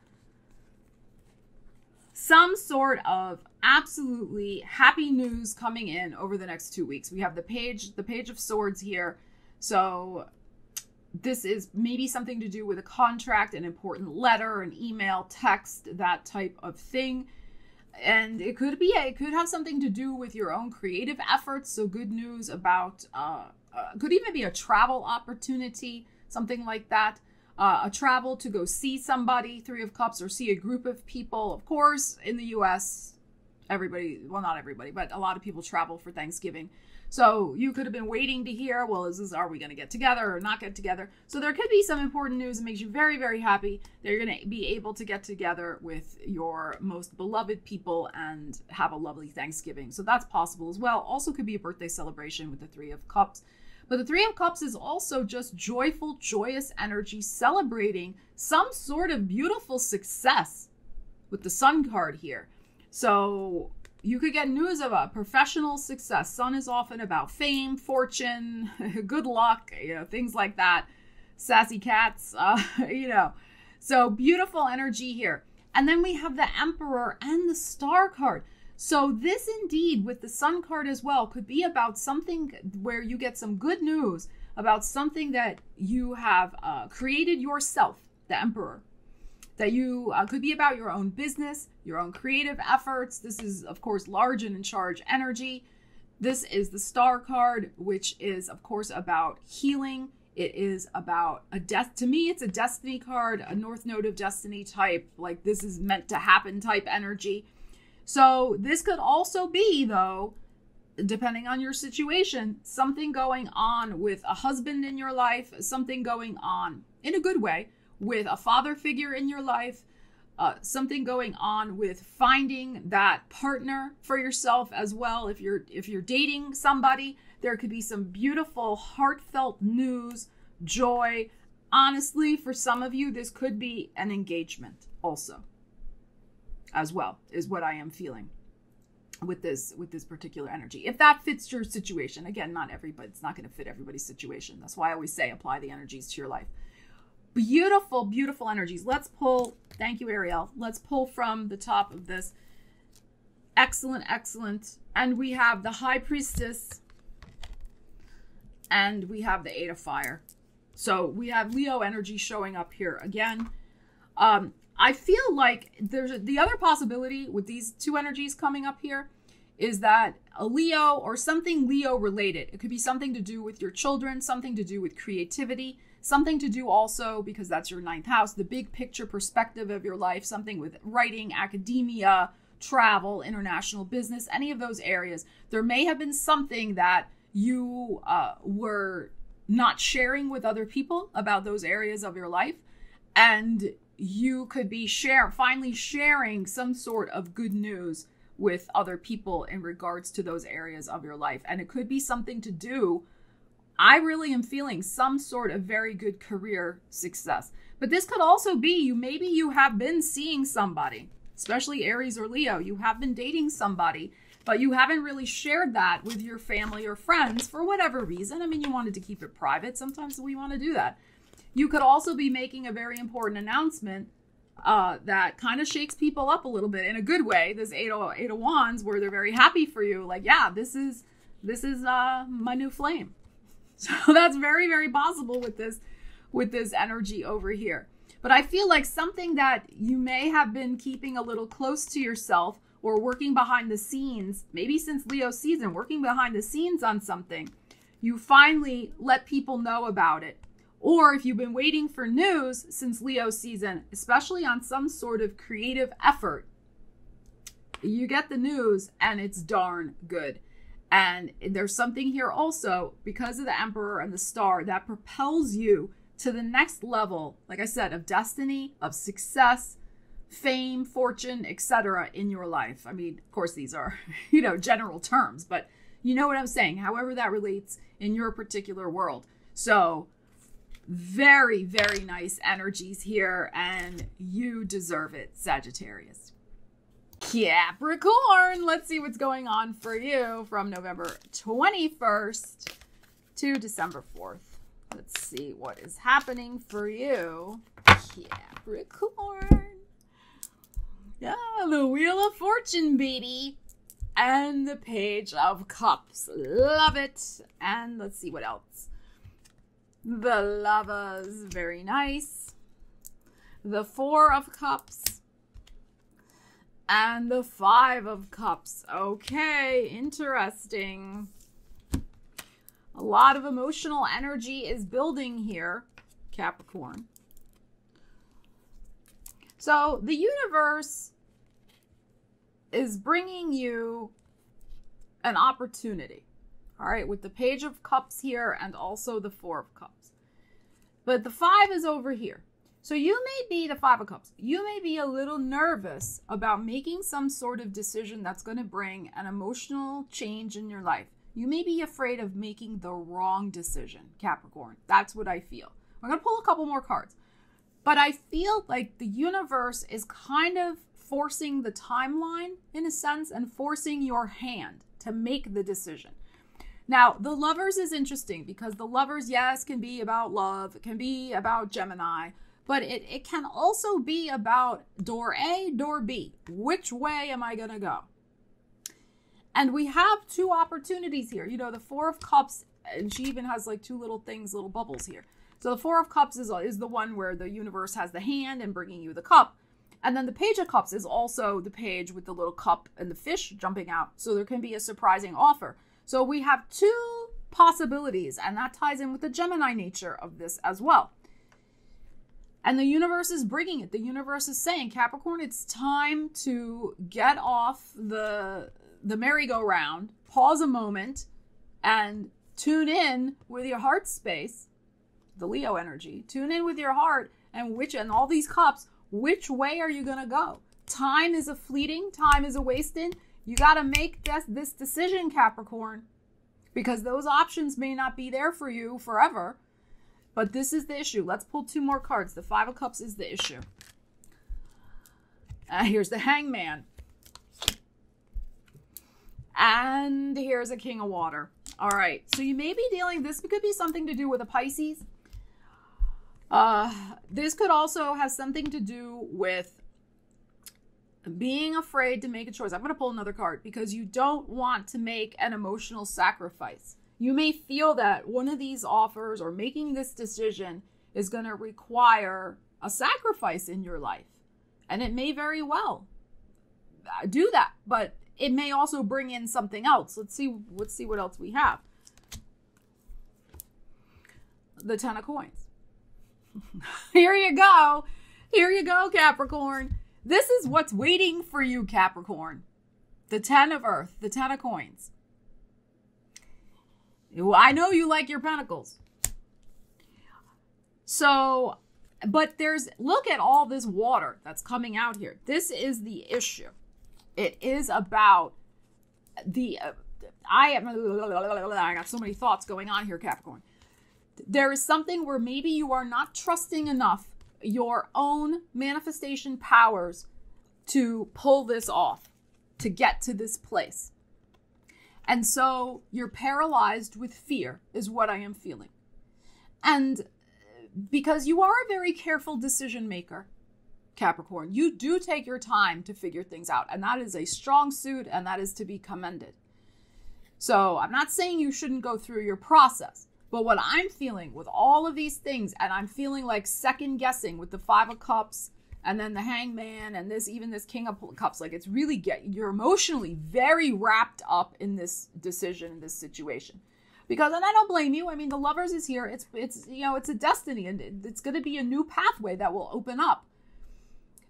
some sort of absolutely happy news coming in over the next 2 weeks. We have the Page of Swords here. So this is maybe something to do with a contract, an important letter, an email, text, that type of thing. And it could have something to do with your own creative efforts. So good news about, could even be a travel opportunity, something like that. A travel to go see somebody, Three of Cups, or see a group of people. Of course, in the U.S., everybody, well, not everybody, but a lot of people travel for Thanksgiving. So you could have been waiting to hear, well, are we going to get together or not get together? So there could be some important news that makes you very, very happy that you're going to be able to get together with your most beloved people and have a lovely Thanksgiving. So that's possible as well. Also could be a birthday celebration with the Three of Cups. But the Three of Cups is also just joyful, joyous energy, celebrating some sort of beautiful success with the Sun card here. So you could get news of a professional success. Sun is often about fame, fortune, good luck, things like that. Sassy cats, So beautiful energy here. And then we have the Emperor and the Star card. So this indeed, with the Sun card as well, could be about something where you get some good news about something that you have created yourself, the Emperor. that you could be about your own business, your own creative efforts. This is, of course, large and in charge energy. This is the Star card, which is, of course, about healing. It is about to me, it's a destiny card, a North Node of Destiny type, like this is meant to happen type energy. So this could also be, though, depending on your situation, something going on with a husband in your life, something going on in a good way with a father figure in your life, something going on with finding that partner for yourself as well. If you're dating somebody, there could be some beautiful, heartfelt news, joy. Honestly, for some of you, this could be an engagement also, as well, is what I am feeling with this particular energy. If that fits your situation, again, not everybody, it's not going to fit everybody's situation. That's why I always say apply the energies to your life. Beautiful, beautiful energies. Let's pull, thank you, Ariel. Let's pull from the top of this. Excellent, excellent. And we have the High Priestess and we have the Eight of Fire. So we have Leo energy showing up here again. I feel like there's the other possibility with these two energies coming up here is that a Leo or something Leo related. It could be something to do with your children, something to do with creativity, something to do also, because that's your 9th house, the big picture perspective of your life, something with writing, academia, travel, international business, any of those areas. There may have been something that you were not sharing with other people about those areas of your life. And you could be finally sharing some sort of good news with other people in regards to those areas of your life. And it could be something to do, I really am feeling some sort of very good career success. But this could also be maybe you have been seeing somebody, especially Aries or Leo. You have been dating somebody, but you haven't really shared that with your family or friends for whatever reason. I mean, you wanted to keep it private. Sometimes we want to do that. You could also be making a very important announcement that kind of shakes people up a little bit in a good way. This Eight of Wands, where they're very happy for you. Like, yeah, this is my new flame. So that's very, very possible with this energy over here. But I feel like something that you may have been keeping a little close to yourself or working behind the scenes, maybe since Leo season, working behind the scenes on something, you finally let people know about it. Or if you've been waiting for news since Leo season, especially on some sort of creative effort, you get the news and it's darn good. And there's something here also, because of the Emperor and the Star, that propels you to the next level, like I said, of destiny, of success, fame, fortune, etc. in your life. I mean, of course, these are, general terms, but you know what I'm saying, however that relates in your particular world. So very, very nice energies here, and you deserve it, Sagittarius. Capricorn, let's see what's going on for you from November 21st to December 4th. Let's see what is happening for you, Capricorn. Yeah, the Wheel of Fortune, baby. And the Page of Cups. Love it. And let's see what else. The Lovers, very nice. The Four of Cups. And the Five of Cups. Okay, interesting. A lot of emotional energy is building here, Capricorn. So the universe is bringing you an opportunity. All right, with the Page of Cups here and also the Four of Cups. But the Five is over here. So you may be the Five of Cups. You may be a little nervous about making some sort of decision that's going to bring an emotional change in your life. You may be afraid of making the wrong decision, Capricorn. That's what I feel. I'm going to pull a couple more cards. But I feel like the universe is kind of forcing the timeline, in a sense, and forcing your hand to make the decision. Now, the Lovers is interesting because the Lovers, yes, can be about love. It can be about Gemini. But it can also be about door A, door B. Which way am I going to go? And we have two opportunities here. The Four of Cups, and she even has like two little things, little bubbles here. So the Four of Cups is the one where the universe has the hand and bringing you the cup. And then the Page of Cups is also the page with the little cup and the fish jumping out. So there can be a surprising offer. So we have two possibilities, and that ties in with the Gemini nature of this as well. And the universe is bringing it. The universe is saying, Capricorn, it's time to get off the merry-go-round, pause a moment, and tune in with your heart space, the Leo energy. Tune in with your heart and all these cups. Which way are you going to go? Time is a fleeting. Time is a wasting. You got to make this decision, Capricorn, because those options may not be there for you forever. But this is the issue. Let's pull two more cards. The Five of Cups is the issue. Here's the Hangman. And here's a King of Water. All right. So you may be dealing, this could be something to do with a Pisces. This could also have something to do with being afraid to make a choice. I'm going to pull another card because you don't want to make an emotional sacrifice. You may feel that one of these offers or making this decision is going to require a sacrifice in your life. And it may very well do that, but it may also bring in something else. Let's see what else we have. The Ten of Coins. Here you go. Here you go, Capricorn. This is what's waiting for you, Capricorn. The Ten of Earth, the Ten of Coins. I know you like your pentacles. So, but look at all this water that's coming out here. This is the issue. It is about I got so many thoughts going on here, Capricorn. There is something where maybe you are not trusting enough your own manifestation powers to pull this off, to get to this place. And so you're paralyzed with fear is what I am feeling. And because you are a very careful decision maker, Capricorn, you do take your time to figure things out. And that is a strong suit, and that is to be commended. So I'm not saying you shouldn't go through your process. But what I'm feeling with all of these things, and I'm feeling like second guessing with the Five of Cups and then the Hangman and even this King of Cups, like it's really you're emotionally very wrapped up in this decision, in this situation. Because, and I don't blame you. I mean, the Lovers is here. It's a destiny, and it's going to be a new pathway that will open up.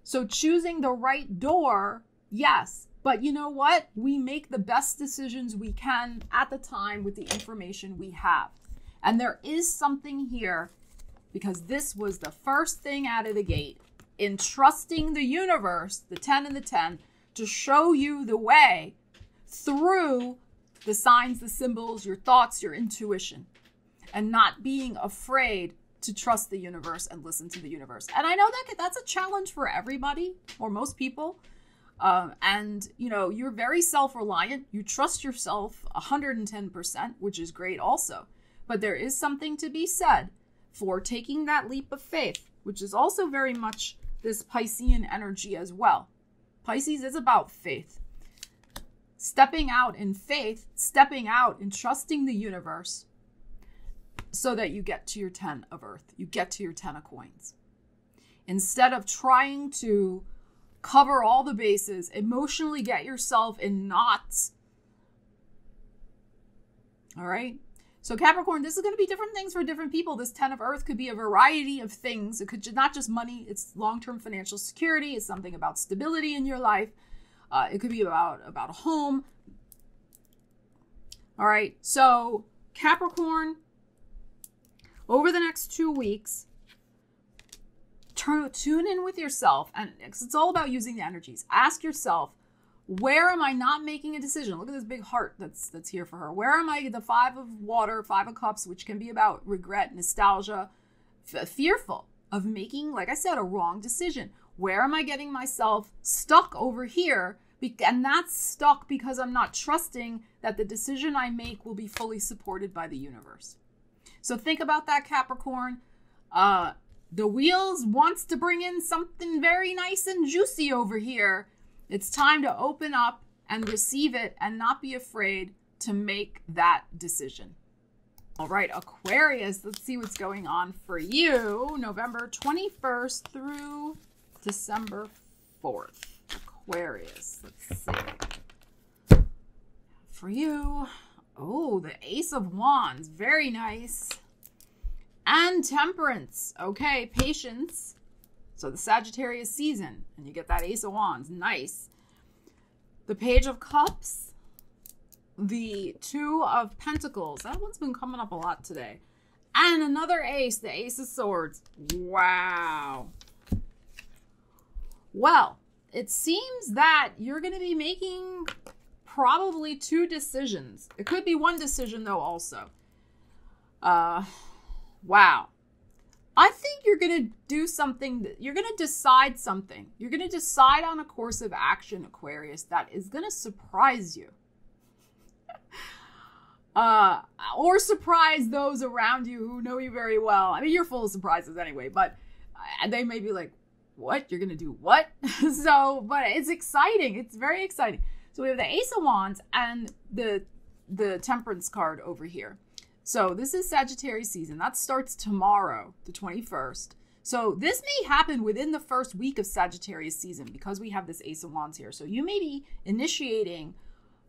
So choosing the right door, yes. But you know what? We make the best decisions we can at the time with the information we have. And there is something here, because this was the first thing out of the gate, in trusting the universe, the 10 and the 10, to show you the way through the signs, the symbols, your thoughts, your intuition, and not being afraid to trust the universe and listen to the universe. And I know that that's a challenge for everybody, or most people. And you're very self-reliant. You trust yourself 110%, which is great also. But there is something to be said for taking that leap of faith, which is also very much this Piscean energy as well. Pisces is about faith. Stepping out in faith, stepping out and trusting the universe so that you get to your 10 of Earth. You get to your 10 of Coins. Instead of trying to cover all the bases, emotionally get yourself in knots. All right? So Capricorn, this is going to be different things for different people. This 10 of Earth could be a variety of things. It could not just money. It's long-term financial security. It's something about stability in your life. It could be about a home. All right. So Capricorn, over the next 2 weeks, tune in with yourself. And it's all about using the energies. Ask yourself, where am I not making a decision? Look at this big heart that's here for her. Where am I, the Five of Water, Five of Cups, which can be about regret, nostalgia, fearful of making, like I said, a wrong decision. Where am I getting myself stuck over here? And that's stuck because I'm not trusting that the decision I make will be fully supported by the universe. So think about that, Capricorn. The wheels wants to bring in something very nice and juicy over here. It's time to open up and receive it and not be afraid to make that decision. All right, Aquarius, let's see what's going on for you. November 21st through December 4th. Aquarius, let's see. For you, oh, the Ace of Wands, very nice. And Temperance, okay, Patience. So the Sagittarius season, and you get that Ace of Wands, nice. The Page of Cups. The Two of Pentacles. That one's been coming up a lot today. And another ace, the Ace of Swords. Wow. Well, it seems that you're going to be making probably 2 decisions. It could be 1 decision, though, also. Wow. I think you're going to do something. You're going to decide something. You're going to decide on a course of action, Aquarius, that is going to surprise you. Or surprise those around you who know you very well. I mean, you're full of surprises anyway, but they may be like, what? You're going to do what? So, but it's exciting. It's very exciting. So we have the Ace of Wands and the Temperance card over here. So this is Sagittarius season. That starts tomorrow, the 21st. So this may happen within the first week of Sagittarius season because we have this Ace of Wands here. So you may be initiating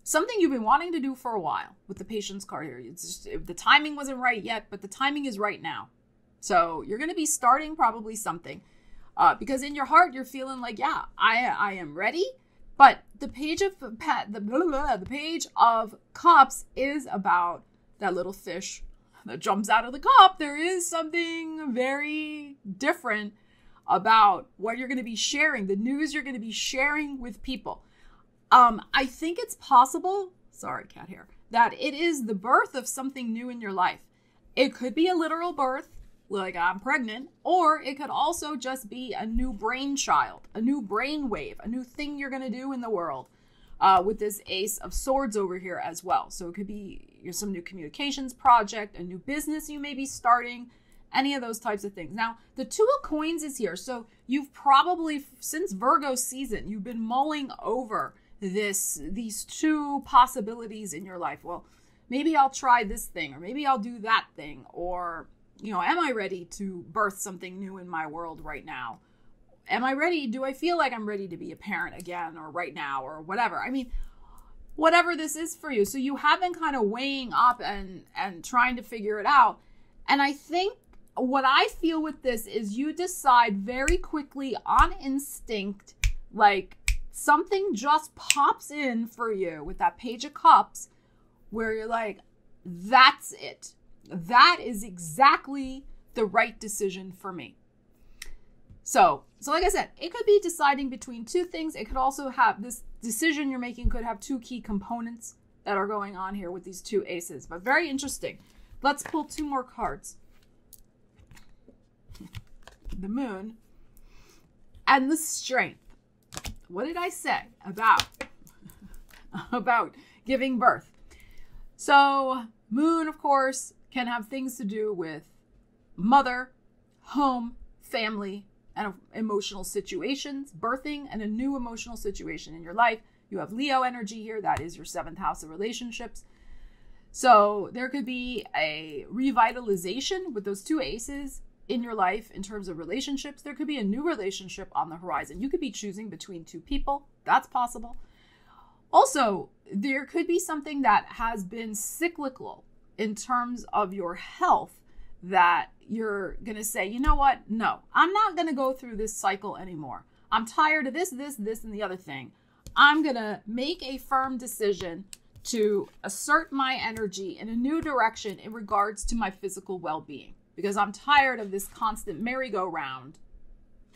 something you've been wanting to do for a while with the Patience card here. It's just, the timing wasn't right yet, but the timing is right now. So you're going to be starting probably something because in your heart, you're feeling like, yeah, I am ready. But the Page of the Page of Cups is about that little fish that jumps out of the cup. There is something very different about what you're going to be sharing, the news you're going to be sharing with people. I think it's possible, sorry, cat hair, that it is the birth of something new in your life. It could be a literal birth, like I'm pregnant, or it could also just be a new brainchild, a new brainwave, a new thing you're going to do in the world with this Ace of Swords over here as well. So it could be some new communications project, a new business you may be starting, any of those types of things. Now, the Two of Coins is here. So you've probably, since Virgo season, you've been mulling over these 2 possibilities in your life. Well, maybe I'll try this thing, or maybe I'll do that thing, or, you know, am I ready to birth something new in my world right now? Am I ready? Do I feel like I'm ready to be a parent again, or right now, or whatever? I mean, whatever this is for you. So you have been kind of weighing up and trying to figure it out. And I think what I feel with this is you decide very quickly on instinct, like, something just pops in for you with that Page of Cups where you're like, that's it. That is exactly the right decision for me. So like I said, it could be deciding between 2 things. It could also have this decision you're making could have 2 key components that are going on here with these 2 aces, but very interesting. Let's pull 2 more cards. The Moon and the Strength. What did I say about giving birth? So Moon, of course, can have things to do with mother, home, family, and emotional situations, birthing and a new emotional situation in your life. You have Leo energy here. That is your 7th house of relationships. So there could be a revitalization with those 2 aces in your life in terms of relationships. There could be a new relationship on the horizon. You could be choosing between 2 people. That's possible. Also, there could be something that has been cyclical in terms of your health that you're going to say, you know what? No, I'm not going to go through this cycle anymore. I'm tired of this, and the other thing. I'm going to make a firm decision to assert my energy in a new direction in regards to my physical well-being, because I'm tired of this constant merry-go-round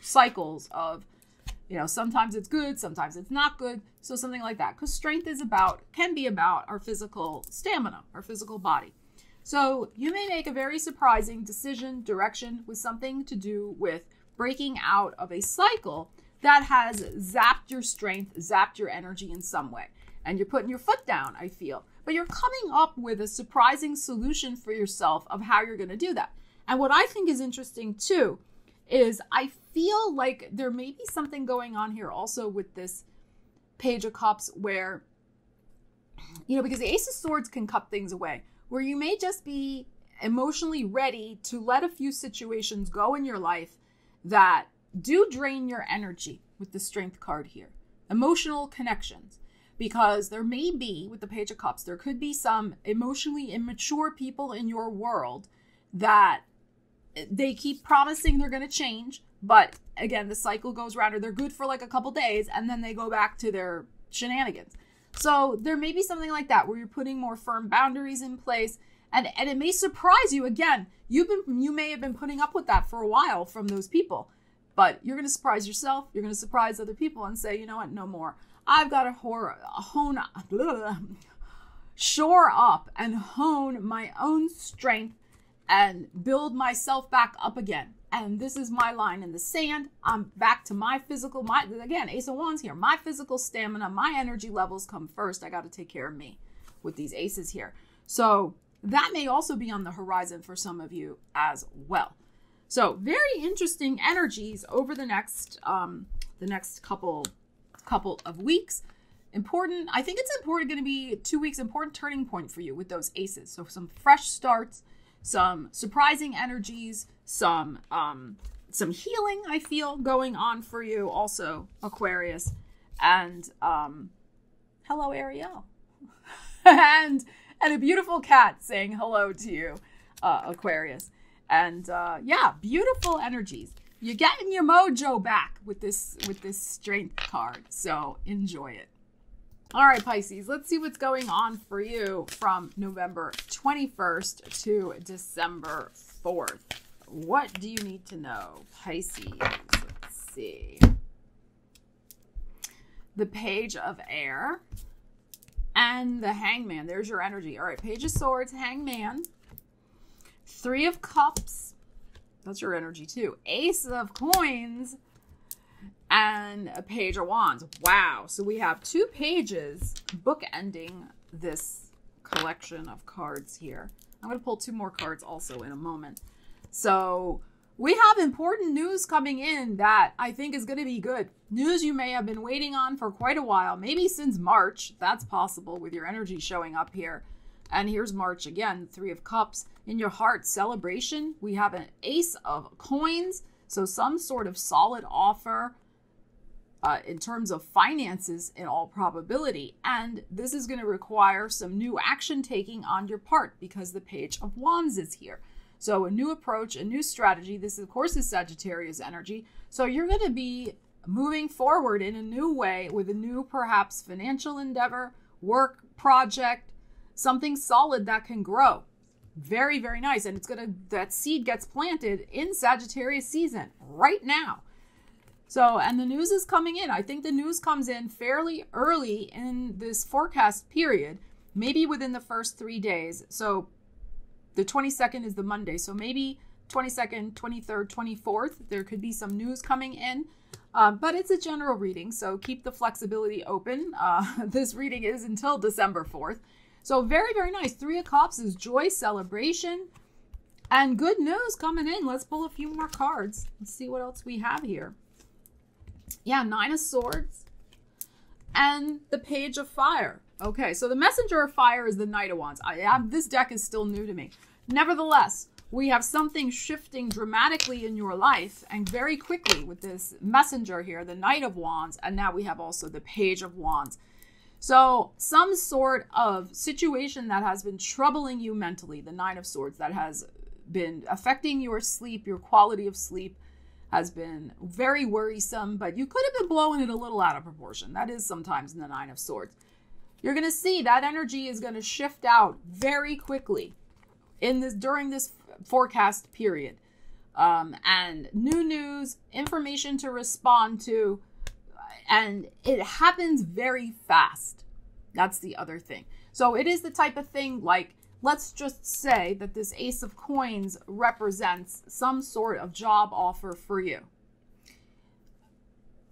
cycles of, you know, sometimes it's good, sometimes it's not good. So something like that, because strength can be about our physical stamina, our physical body. So you may make a very surprising decision, direction with something to do with breaking out of a cycle that has zapped your strength, zapped your energy in some way. And you're putting your foot down, I feel. But you're coming up with a surprising solution for yourself of how you're going to do that. And what I think is interesting too is I feel like there may be something going on here also with this Page of Cups where, you know, because the Ace of Swords can cut things away, where you may just be emotionally ready to let a few situations go in your life that do drain your energy with the Strength card here. Emotional connections. Because there may be, with the Page of Cups, there could be some emotionally immature people in your world that they keep promising they're going to change. But again, the cycle goes round, or they're good for like a couple days and then they go back to their shenanigans. So there may be something like that where you're putting more firm boundaries in place, and it may surprise you. Again, you may have been putting up with that for a while from those people, but you're going to surprise yourself. You're going to surprise other people and say, you know what, no more. I've got to shore up and hone my own strength and build myself back up again. And this is my line in the sand. I'm back to my physical, again, Ace of Wands here. My physical stamina, my energy levels come first. I got to take care of me with these aces here. So that may also be on the horizon for some of you as well. So very interesting energies over the next couple of weeks. Important. I think it's important, going to be 2 weeks, important turning point for you with those aces. So some fresh starts, some surprising energies, some healing, I feel, going on for you also, Aquarius. And hello, Ariel. and a beautiful cat saying hello to you, Aquarius. And yeah, beautiful energies. You're getting your mojo back with this Strength card. So enjoy it. All right, Pisces, let's see what's going on for you from November 21st to December 4th. What do you need to know, Pisces? Let's see. The Page of Air and the Hangman. There's your energy. All right, Page of Swords, Hangman. 3 of Cups. That's your energy too. Ace of Coins and a Page of Wands. Wow. So we have 2 pages bookending this collection of cards here. I'm going to pull 2 more cards also in a moment. So we have important news coming in that I think is going to be good. News you may have been waiting on for quite a while, maybe since March. That's possible with your energy showing up here. And here's March again, 3 of Cups. In your heart, celebration. We have an Ace of Coins. So some sort of solid offer in terms of finances in all probability. And this is going to require some new action taking on your part because the Page of Wands is here. So a new approach, a new strategy. This, of course, is Sagittarius energy. So you're going to be moving forward in a new way with a new, perhaps, financial endeavor, work project, something solid that can grow. Very, very nice. And it's that seed gets planted in Sagittarius season right now. So, and the news is coming in. I think the news comes in fairly early in this forecast period, maybe within the first 3 days. So the 22nd is the Monday. So maybe 22nd, 23rd, 24th, there could be some news coming in. But it's a general reading, so keep the flexibility open. This reading is until December 4th. So very, very nice. 3 of Cups is joy, celebration, and good news coming in. Let's pull a few more cards. Let's see what else we have here. Yeah, 9 of Swords and the Page of Fire. Okay, so the Messenger of Fire is the Knight of Wands. This deck is still new to me. Nevertheless, we have something shifting dramatically in your life and very quickly with this Messenger here, the Knight of Wands, and now we have also the Page of Wands. So some sort of situation that has been troubling you mentally, the 9 of Swords, that has been affecting your sleep, your quality of sleep, has been very worrisome, but you could have been blowing it a little out of proportion. That is sometimes in the 9 of Swords. You're going to see that energy is going to shift out very quickly during this forecast period. And new news, information to respond to, and it happens very fast. That's the other thing. So it is the type of thing like, let's just say that this Ace of Coins represents some sort of job offer for you.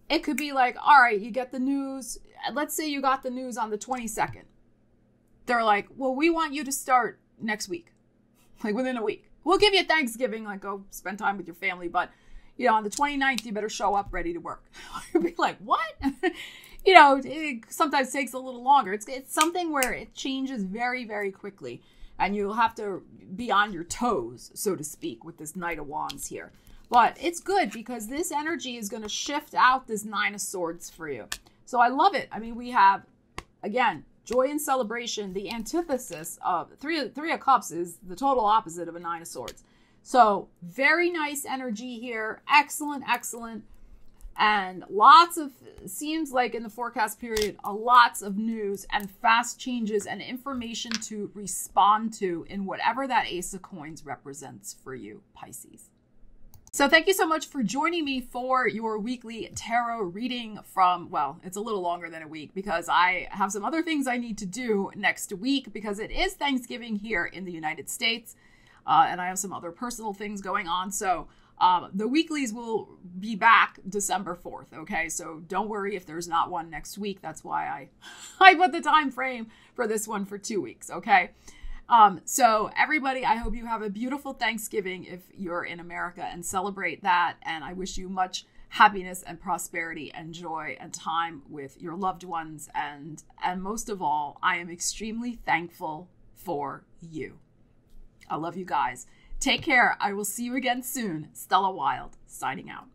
It could be like, all right, you get the news. Let's say you got the news on the 22nd. They're like, well, we want you to start next week, like within a week. We'll give you Thanksgiving, like go spend time with your family. But, you know, on the 29th, you better show up ready to work. You'll be like, what? You know, it sometimes takes a little longer. It's something where it changes very, very quickly. and you'll have to be on your toes, so to speak, with this Knight of Wands here. But it's good because this energy is going to shift out this Nine of Swords for you. So I love it. I mean, we have, again, joy and celebration. The antithesis of Three of Cups is the total opposite of a Nine of Swords. So very nice energy here. Excellent, excellent. And lots of, seems like in the forecast period, lots of news and fast changes and information to respond to in whatever that Ace of Coins represents for you, Pisces. So thank you so much for joining me for your weekly tarot reading from, well, it's a little longer than a week because I have some other things I need to do next week because it is Thanksgiving here in the United States. And I have some other personal things going on. So the weeklies will be back December 4th. Okay. So don't worry if there's not one next week. That's why I put the time frame for this one for 2 weeks. Okay. So everybody, I hope you have a beautiful Thanksgiving if you're in America and celebrate that. And I wish you much happiness and prosperity and joy and time with your loved ones. And most of all, I am extremely thankful for you. I love you guys. Take care. I will see you again soon. Stella Wilde, signing out.